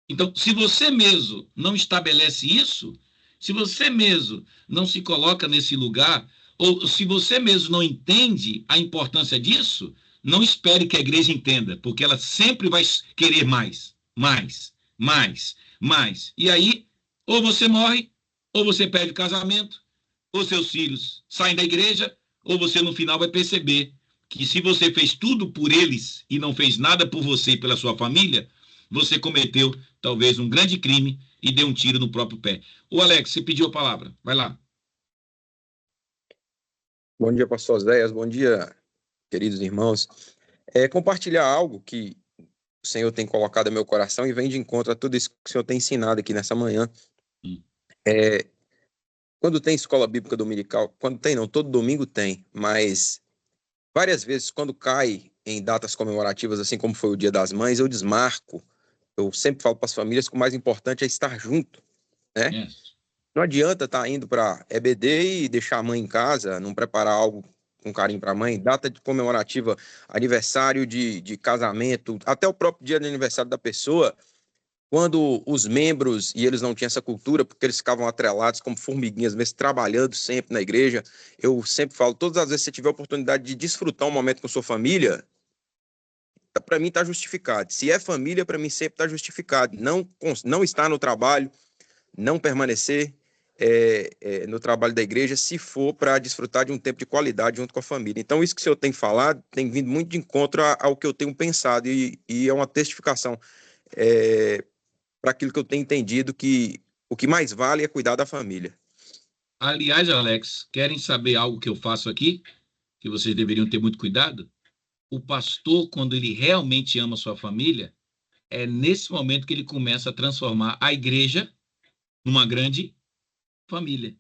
Speaker 1: Então, se você mesmo não estabelece isso, se você mesmo não se coloca nesse lugar, ou se você mesmo não entende a importância disso, não espere que a igreja entenda, porque ela sempre vai querer mais, mais, mais, mais. E aí, ou você morre, ou você perde o casamento, ou seus filhos saem da igreja, ou você no final vai perceber que se você fez tudo por eles e não fez nada por você e pela sua família, você cometeu talvez um grande crime e deu um tiro no próprio pé. Ô Alex, você pediu a palavra. Vai lá.
Speaker 3: Bom dia, pastor Oséias. Bom dia, queridos irmãos. Compartilhar algo que o Senhor tem colocado no meu coração e vem de encontro a tudo isso que o Senhor tem ensinado aqui nessa manhã.
Speaker 1: Hum.
Speaker 3: É, Quando tem escola bíblica dominical, quando tem, não, todo domingo tem, mas várias vezes, quando cai em datas comemorativas, assim como foi o Dia das Mães, eu desmarco. Eu sempre falo para as famílias que o mais importante é estar junto, né?
Speaker 1: Yes.
Speaker 3: Não adianta estar indo para EBD e deixar a mãe em casa, não preparar algo com carinho para a mãe. Data de comemorativa, aniversário de casamento, até o próprio dia de aniversário da pessoa, quando os membros, e eles não tinham essa cultura, porque eles ficavam atrelados como formiguinhas, mesmo trabalhando sempre na igreja. Eu sempre falo, todas as vezes que você tiver a oportunidade de desfrutar um momento com sua família, para mim está justificado. Se é família, para mim sempre está justificado. Não estar no trabalho, não permanecer no trabalho da igreja, se for para desfrutar de um tempo de qualidade junto com a família. Então, isso que o senhor tem falado tem vindo muito de encontro ao que eu tenho pensado, e é uma testificação para aquilo que eu tenho entendido, que o que mais vale é cuidar da família.
Speaker 1: Aliás, Alex, querem saber algo que eu faço aqui? Que vocês deveriam ter muito cuidado? O pastor, quando ele realmente ama sua família, é nesse momento que ele começa a transformar a igreja numa grande família.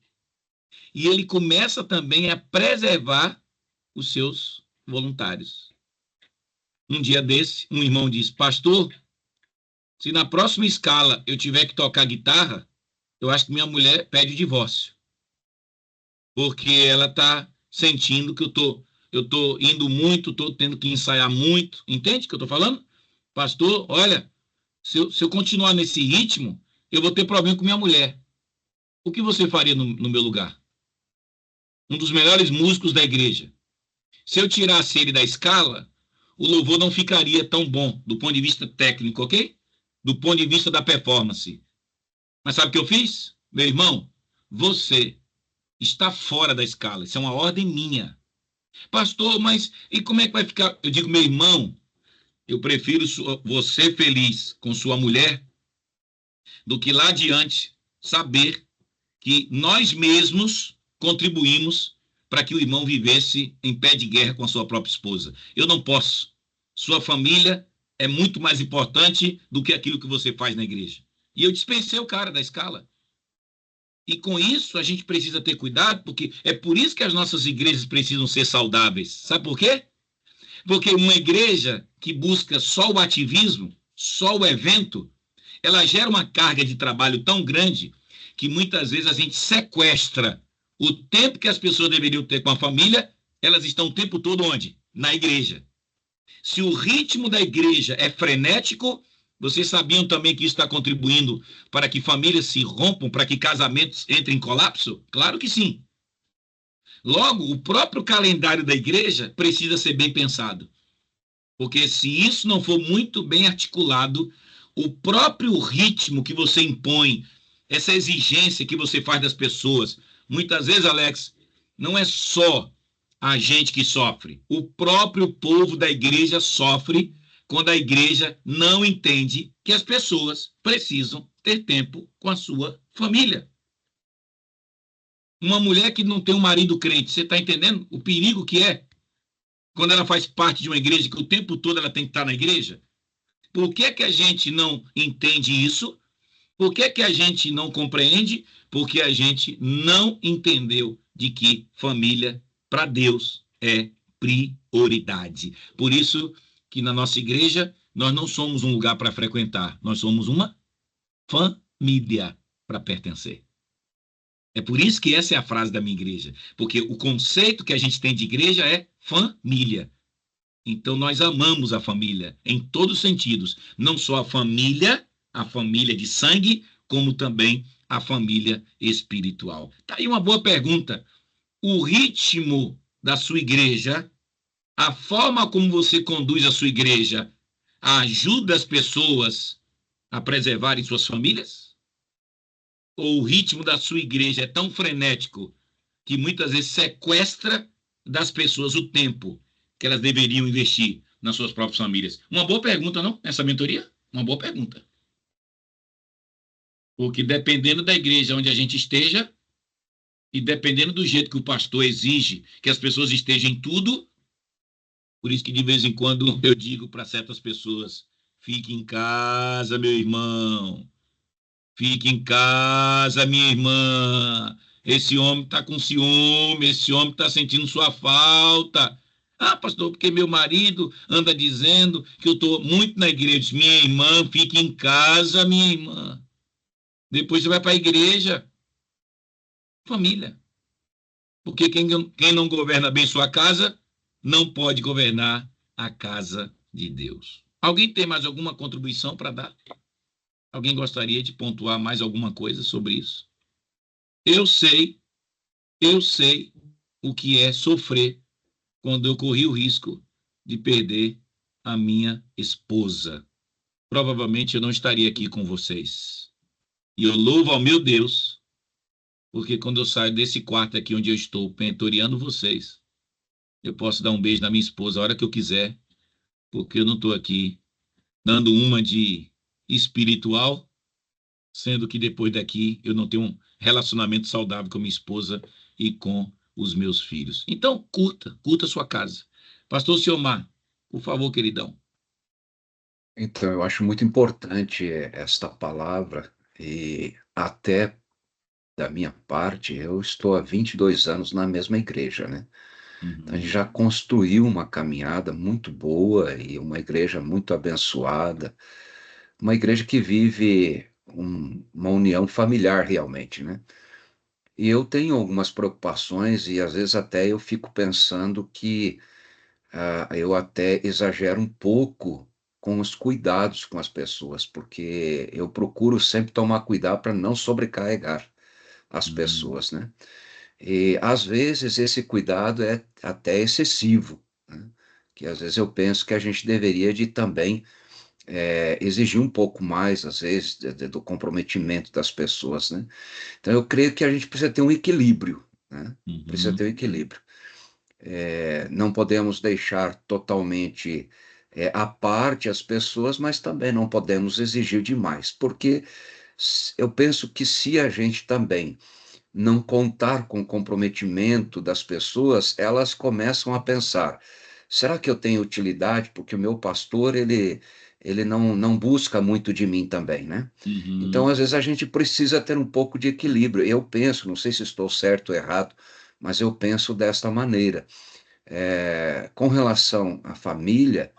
Speaker 1: E ele começa também a preservar os seus voluntários. Um dia desse, um irmão disse, pastor, se na próxima escala eu tiver que tocar guitarra, eu acho que minha mulher pede o divórcio, porque ela está sentindo que eu estou eu estou indo muito, estou tendo que ensaiar muito. Entende o que eu estou falando? Pastor, olha, se eu continuar nesse ritmo, eu vou ter problema com minha mulher. O que você faria no meu lugar? Um dos melhores músicos da igreja. Se eu tirasse ele da escala, o louvor não ficaria tão bom do ponto de vista técnico, ok? Do ponto de vista da performance. Mas sabe o que eu fiz? Meu irmão, você está fora da escala. Isso é uma ordem minha. Pastor, mas e como é que vai ficar? Eu digo, meu irmão, eu prefiro você feliz com sua mulher do que lá adiante saber que nós mesmos contribuímos para que o irmão vivesse em pé de guerra com a sua própria esposa. Eu não posso. Sua família é muito mais importante do que aquilo que você faz na igreja. E eu dispensei o cara da escala. E com isso a gente precisa ter cuidado, porque é por isso que as nossas igrejas precisam ser saudáveis. Sabe por quê? Porque uma igreja que busca só o ativismo, só o evento, ela gera uma carga de trabalho tão grande que muitas vezes a gente sequestra o tempo que as pessoas deveriam ter com a família, elas estão o tempo todo onde? Na igreja. Se o ritmo da igreja é frenético, vocês sabiam também que isso está contribuindo para que famílias se rompam, para que casamentos entrem em colapso? Claro que sim. Logo, o próprio calendário da igreja precisa ser bem pensado. Porque se isso não for muito bem articulado, o próprio ritmo que você impõe, essa exigência que você faz das pessoas, muitas vezes, Alex, não é só a gente que sofre. O próprio povo da igreja sofre quando a igreja não entende que as pessoas precisam ter tempo com a sua família. Uma mulher que não tem um marido crente, você está entendendo o perigo que é quando ela faz parte de uma igreja que o tempo todo ela tem que estar na igreja? Por que que a gente não entende isso? Por que que a gente não compreende? Porque a gente não entendeu de que família, para Deus, é prioridade. Por isso que na nossa igreja, nós não somos um lugar para frequentar, nós somos uma família para pertencer. É por isso que essa é a frase da minha igreja, porque o conceito que a gente tem de igreja é família. Então, nós amamos a família em todos os sentidos, não só a família de sangue, como também a família espiritual. Tá aí uma boa pergunta. O ritmo da sua igreja, a forma como você conduz a sua igreja, ajuda as pessoas a preservarem suas famílias? Ou o ritmo da sua igreja é tão frenético que muitas vezes sequestra das pessoas o tempo que elas deveriam investir nas suas próprias famílias? Uma boa pergunta, não? Essa mentoria? Uma boa pergunta. Porque dependendo da igreja onde a gente esteja, e dependendo do jeito que o pastor exige que as pessoas estejam em tudo, por isso que de vez em quando eu digo para certas pessoas, fique em casa, meu irmão. Fique em casa, minha irmã. Esse homem está com ciúme, esse homem está sentindo sua falta. Ah, pastor, porque meu marido anda dizendo que eu estou muito na igreja. Minha irmã, fique em casa, minha irmã. Depois você vai para a igreja. Família. Porque quem não governa bem sua casa, não pode governar a casa de Deus. Alguém tem mais alguma contribuição para dar? Alguém gostaria de pontuar mais alguma coisa sobre isso? Eu sei o que é sofrer quando eu corri o risco de perder a minha esposa. Provavelmente eu não estaria aqui com vocês. E eu louvo ao meu Deus, porque quando eu saio desse quarto aqui onde eu estou mentoreando vocês, eu posso dar um beijo na minha esposa a hora que eu quiser, porque eu não estou aqui dando uma de espiritual, sendo que depois daqui eu não tenho um relacionamento saudável com minha esposa e com os meus filhos. Então, curta a sua casa. Pastor Ciomar, por favor, queridão.
Speaker 4: Então, eu acho muito importante esta palavra, e até da minha parte, eu estou há 22 anos na mesma igreja, né? Então, a gente já construiu uma caminhada muito boa e uma igreja muito abençoada, uma igreja que vive uma união familiar realmente, né? E eu tenho algumas preocupações e às vezes até eu fico pensando que eu até exagero um pouco com os cuidados com as pessoas, porque eu procuro sempre tomar cuidado para não sobrecarregar as
Speaker 1: Hum,
Speaker 4: pessoas, né? E às vezes esse cuidado é até excessivo, né? Que às vezes eu penso que a gente deveria de também exigir um pouco mais, às vezes, do comprometimento das pessoas, né? Então eu creio que a gente precisa ter um equilíbrio, né? Precisa ter
Speaker 1: uhum,
Speaker 4: um equilíbrio. Não podemos deixar totalmente à parte as pessoas, mas também não podemos exigir demais, porque eu penso que se a gente também não contar com o comprometimento das pessoas, elas começam a pensar: será que eu tenho utilidade? Porque o meu pastor, ele não busca muito de mim também, né? Então,
Speaker 1: uhum,
Speaker 4: às vezes, a gente precisa ter um pouco de equilíbrio. Eu penso, não sei se estou certo ou errado, mas eu penso desta maneira. Com relação à família,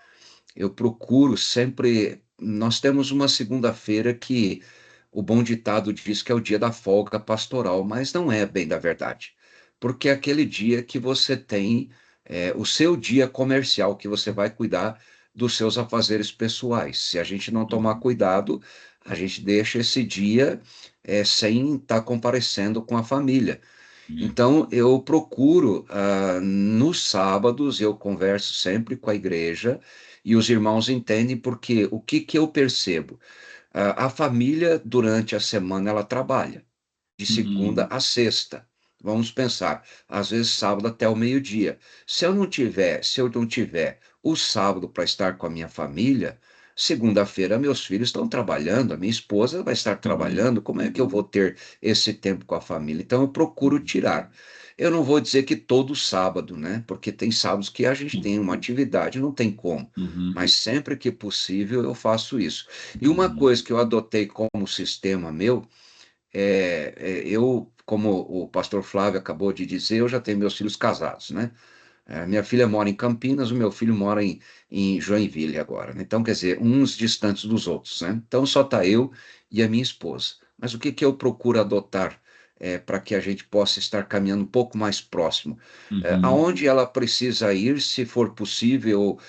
Speaker 4: eu procuro sempre. Nós temos uma segunda-feira que o bom ditado diz que é o dia da folga pastoral, mas não é bem da verdade, porque é aquele dia que você tem o seu dia comercial, que você vai cuidar dos seus afazeres pessoais. Se a gente não tomar
Speaker 1: uhum,
Speaker 4: cuidado, a gente deixa esse dia sem estar comparecendo com a família.
Speaker 1: é,
Speaker 4: Então, eu procuro, nos sábados, eu converso sempre com a igreja e os irmãos entendem, porque o que que eu percebo? A família, durante a semana, ela trabalha, de segunda
Speaker 1: uhum,
Speaker 4: a sexta. Vamos pensar, às vezes sábado até o meio-dia. Se eu não tiver o sábado para estar com a minha família, segunda-feira meus filhos estão trabalhando, a minha esposa vai estar
Speaker 1: uhum,
Speaker 4: trabalhando, como é que eu vou ter esse tempo com a família? Então eu procuro
Speaker 1: uhum,
Speaker 4: tirar. Eu não vou dizer que todo sábado, né? Porque tem sábados que a gente tem uma atividade, não tem como.
Speaker 1: uhum,
Speaker 4: Mas sempre que possível eu faço isso. E uma
Speaker 1: uhum,
Speaker 4: coisa que eu adotei como sistema meu eu, como o pastor Flávio acabou de dizer, eu já tenho meus filhos casados, né? Minha filha mora em Campinas, o meu filho mora em Joinville agora, né? Então, quer dizer, uns distantes dos outros, né? Então, só está eu e a minha esposa. Mas o que que eu procuro adotar para que a gente possa estar caminhando um pouco mais próximo?
Speaker 1: uhum,
Speaker 4: Aonde ela precisa ir, se for possível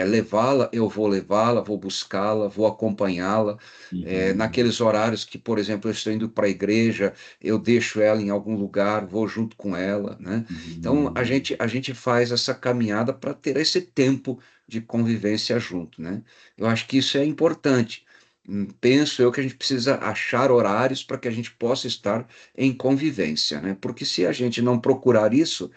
Speaker 4: levá-la, eu vou levá-la, vou buscá-la, vou acompanhá-la.
Speaker 1: uhum,
Speaker 4: Naqueles horários que, por exemplo, eu estou indo para a igreja, eu deixo ela em algum lugar, vou junto com ela, né? Então, a
Speaker 1: uhum.
Speaker 4: gente, a gente faz essa caminhada para ter esse tempo de convivência junto, né? Eu acho que isso é importante. Penso eu que a gente precisa achar horários para que a gente possa estar em convivência, né? Porque se a gente não procurar isso,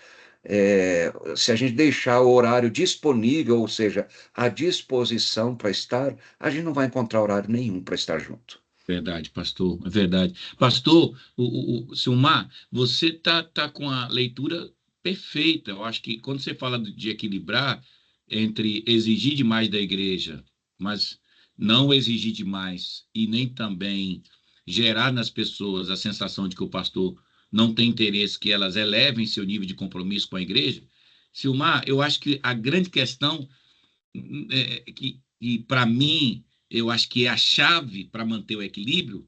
Speaker 4: se a gente deixar o horário disponível, ou seja, à disposição para estar, a gente não vai encontrar horário nenhum para estar junto.
Speaker 1: Verdade, pastor, é verdade. Pastor, o Silmar, você tá com a leitura perfeita. Eu acho que quando você fala de equilibrar entre exigir demais da igreja, mas não exigir demais e nem também gerar nas pessoas a sensação de que o pastor não tem interesse que elas elevem seu nível de compromisso com a igreja, Silmar, eu acho que a grande questão que para mim, eu acho que é a chave para manter o equilíbrio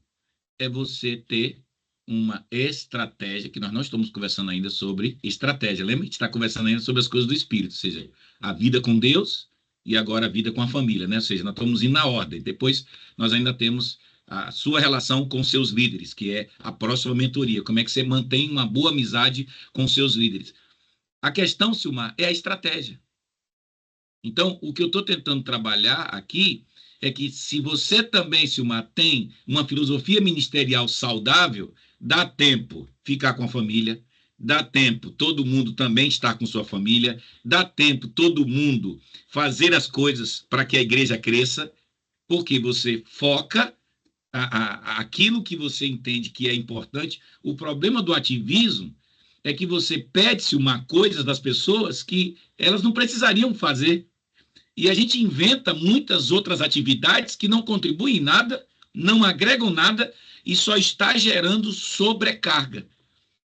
Speaker 1: é você ter uma estratégia, que nós não estamos conversando ainda sobre estratégia. Lembra? A gente está conversando ainda sobre as coisas do espírito, ou seja, a vida com Deus e agora a vida com a família, né? Ou seja, nós estamos indo na ordem. Depois nós ainda temos a sua relação com seus líderes, que é a próxima mentoria. Como é que você mantém uma boa amizade com seus líderes? A questão, Silmar, é a estratégia. Então, o que eu estou tentando trabalhar aqui é que se você também, Silmar, tem uma filosofia ministerial saudável, dá tempo ficar com a família, dá tempo todo mundo também estar com sua família, dá tempo todo mundo fazer as coisas para que a igreja cresça, porque você foca aquilo que você entende que é importante. O problema do ativismo é que você pede-se uma coisa das pessoas que elas não precisariam fazer. E a gente inventa muitas outras atividades que não contribuem em nada, não agregam nada e só está gerando sobrecarga.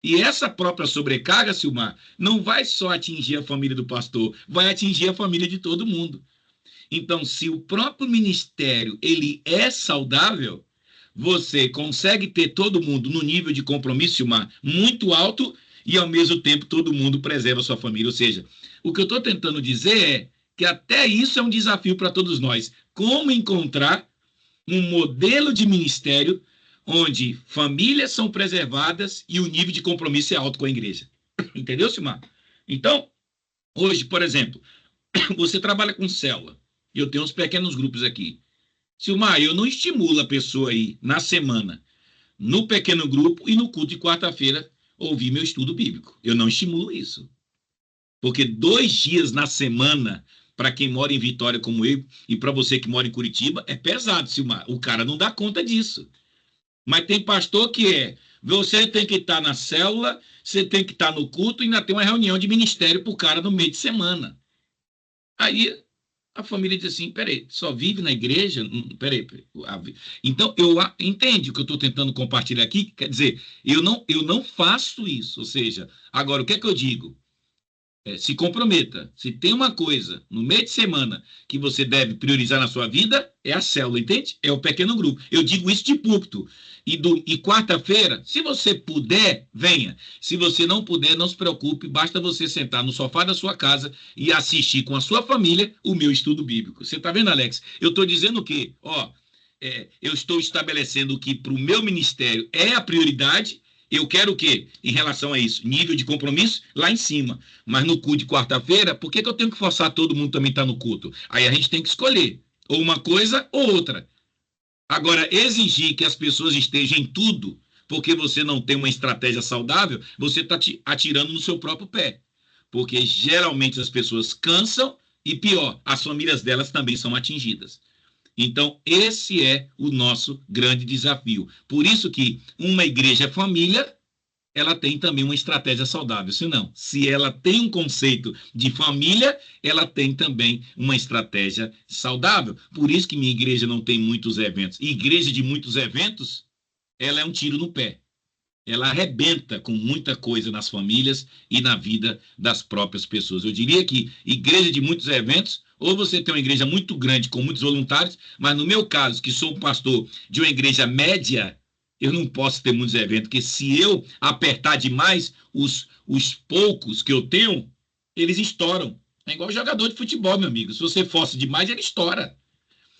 Speaker 1: E essa própria sobrecarga, Silmar, não vai só atingir a família do pastor, vai atingir a família de todo mundo. Então, se o próprio ministério ele é saudável, você consegue ter todo mundo no nível de compromisso, Silmar, muito alto, e ao mesmo tempo todo mundo preserva a sua família. Ou seja, o que eu estou tentando dizer é que até isso é um desafio para todos nós. Como encontrar um modelo de ministério onde famílias são preservadas e o nível de compromisso é alto com a igreja. Entendeu, Silmar? Então, hoje, por exemplo, você trabalha com célula, e eu tenho uns pequenos grupos aqui. Silmar, eu não estimulo a pessoa aí na semana, no pequeno grupo e no culto de quarta-feira, ouvir meu estudo bíblico. Eu não estimulo isso. Porque 2 dias na semana, para quem mora em Vitória como eu, e para você que mora em Curitiba, é pesado, Silmar. O cara não dá conta disso. Mas tem pastor que você tem que estar na célula, você tem que estar no culto e ainda tem uma reunião de ministério para o cara no meio de semana. Aí a família diz assim, peraí, só vive na igreja? Peraí. Então, entende o que eu estou tentando compartilhar aqui? Quer dizer, eu não faço isso. Ou seja, agora, o que é que eu digo? Se comprometa. Se tem uma coisa no meio de semana que você deve priorizar na sua vida, é a célula, entende? É o pequeno grupo. Eu digo isso de púlpito. E quarta-feira, se você puder, venha. Se você não puder, não se preocupe, basta você sentar no sofá da sua casa e assistir com a sua família o meu estudo bíblico. Você está vendo, Alex? Eu estou dizendo o quê? Eu estou estabelecendo que para o meu ministério é a prioridade. Eu quero o quê? Em relação a isso? Nível de compromisso lá em cima. Mas no culto de quarta-feira, por que eu tenho que forçar todo mundo também estar no culto? Aí a gente tem que escolher. Ou uma coisa ou outra. Agora, exigir que as pessoas estejam em tudo, porque você não tem uma estratégia saudável, você está atirando no seu próprio pé. Porque geralmente as pessoas cansam e, pior, as famílias delas também são atingidas. Então, esse é o nosso grande desafio. Por isso que uma igreja família, ela tem também uma estratégia saudável. Se ela tem um conceito de família, ela tem também uma estratégia saudável. Por isso que minha igreja não tem muitos eventos. Igreja de muitos eventos, ela é um tiro no pé. Ela arrebenta com muita coisa nas famílias e na vida das próprias pessoas. Eu diria que igreja de muitos eventos, ou você tem uma igreja muito grande com muitos voluntários, mas no meu caso, que sou um pastor de uma igreja média, eu não posso ter muitos eventos, porque se eu apertar demais, os poucos que eu tenho, eles estouram. É igual jogador de futebol, meu amigo. Se você força demais, ele estoura.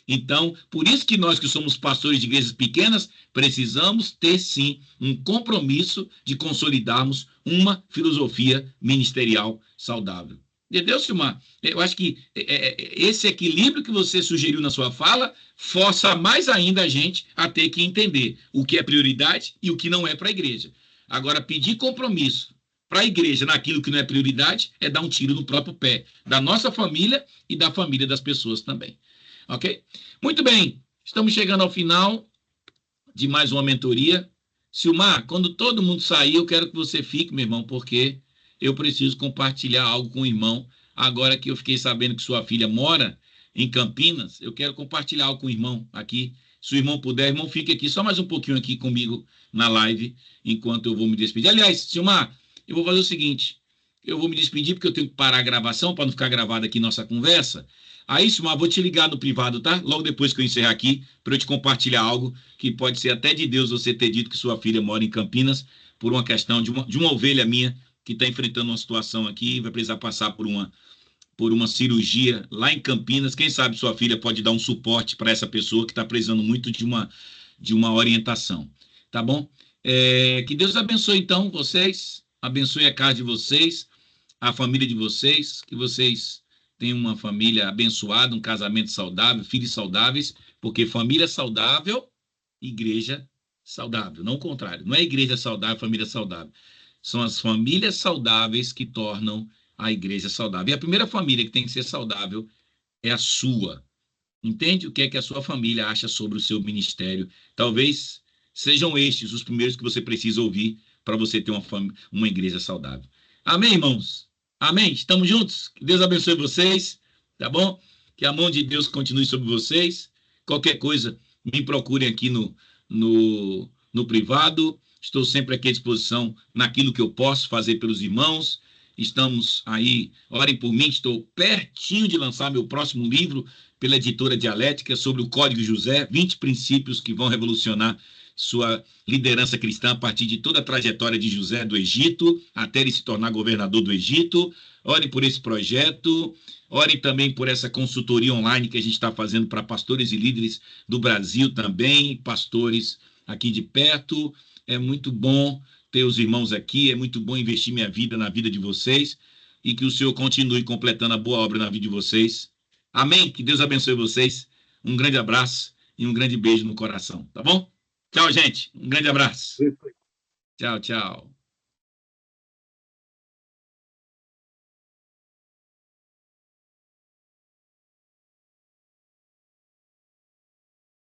Speaker 1: Então, por isso que nós que somos pastores de igrejas pequenas, precisamos ter, sim, um compromisso de consolidarmos uma filosofia ministerial saudável. Entendeu, Silmar? Eu acho que esse equilíbrio que você sugeriu na sua fala força mais ainda a gente a ter que entender o que é prioridade e o que não é para a igreja. Agora, pedir compromisso para a igreja naquilo que não é prioridade é dar um tiro no próprio pé da nossa família e da família das pessoas também. Ok? Muito bem, estamos chegando ao final de mais uma mentoria. Silmar, quando todo mundo sair, eu quero que você fique, meu irmão, porque eu preciso compartilhar algo com o irmão. Agora que eu fiquei sabendo que sua filha mora em Campinas, eu quero compartilhar algo com o irmão aqui. Se o irmão puder, irmão, fique aqui só mais um pouquinho aqui comigo na live, enquanto eu vou me despedir. Aliás, Silmar, eu vou fazer o seguinte, eu vou me despedir porque eu tenho que parar a gravação para não ficar gravada aqui nossa conversa. Aí, Silmar, vou te ligar no privado, tá? Logo depois que eu encerrar aqui, para eu te compartilhar algo que pode ser até de Deus você ter dito que sua filha mora em Campinas por uma questão de uma ovelha minha que está enfrentando uma situação aqui e vai precisar passar por uma cirurgia lá em Campinas. Quem sabe sua filha pode dar um suporte para essa pessoa que está precisando muito de uma orientação. Tá bom? Que Deus abençoe, então, vocês. Abençoe a casa de vocês, a família de vocês, que vocês tenham uma família abençoada, um casamento saudável, filhos saudáveis, porque família saudável, igreja saudável, não o contrário. Não é igreja saudável, família saudável. São as famílias saudáveis que tornam a igreja saudável. E a primeira família que tem que ser saudável é a sua. Entende o que é que a sua família acha sobre o seu ministério? Talvez sejam estes os primeiros que você precisa ouvir para você ter uma igreja saudável. Amém, irmãos? Amém? Estamos juntos? Que Deus abençoe vocês, tá bom? Que a mão de Deus continue sobre vocês. Qualquer coisa, me procurem aqui no privado. Estou sempre aqui à disposição naquilo que eu posso fazer pelos irmãos. Estamos aí, orem por mim, estou pertinho de lançar meu próximo livro, pela editora Dialética, sobre o Código José, 20 princípios que vão revolucionar sua liderança cristã a partir de toda a trajetória de José do Egito, até ele se tornar governador do Egito. Ore por esse projeto, ore também por essa consultoria online que a gente está fazendo para pastores e líderes do Brasil também, pastores aqui de perto. É muito bom ter os irmãos aqui, é muito bom investir minha vida na vida de vocês, e que o Senhor continue completando a boa obra na vida de vocês. Amém? Que Deus abençoe vocês. Um grande abraço e um grande beijo no coração, tá bom? Tchau, gente. Um grande abraço. Tchau, tchau.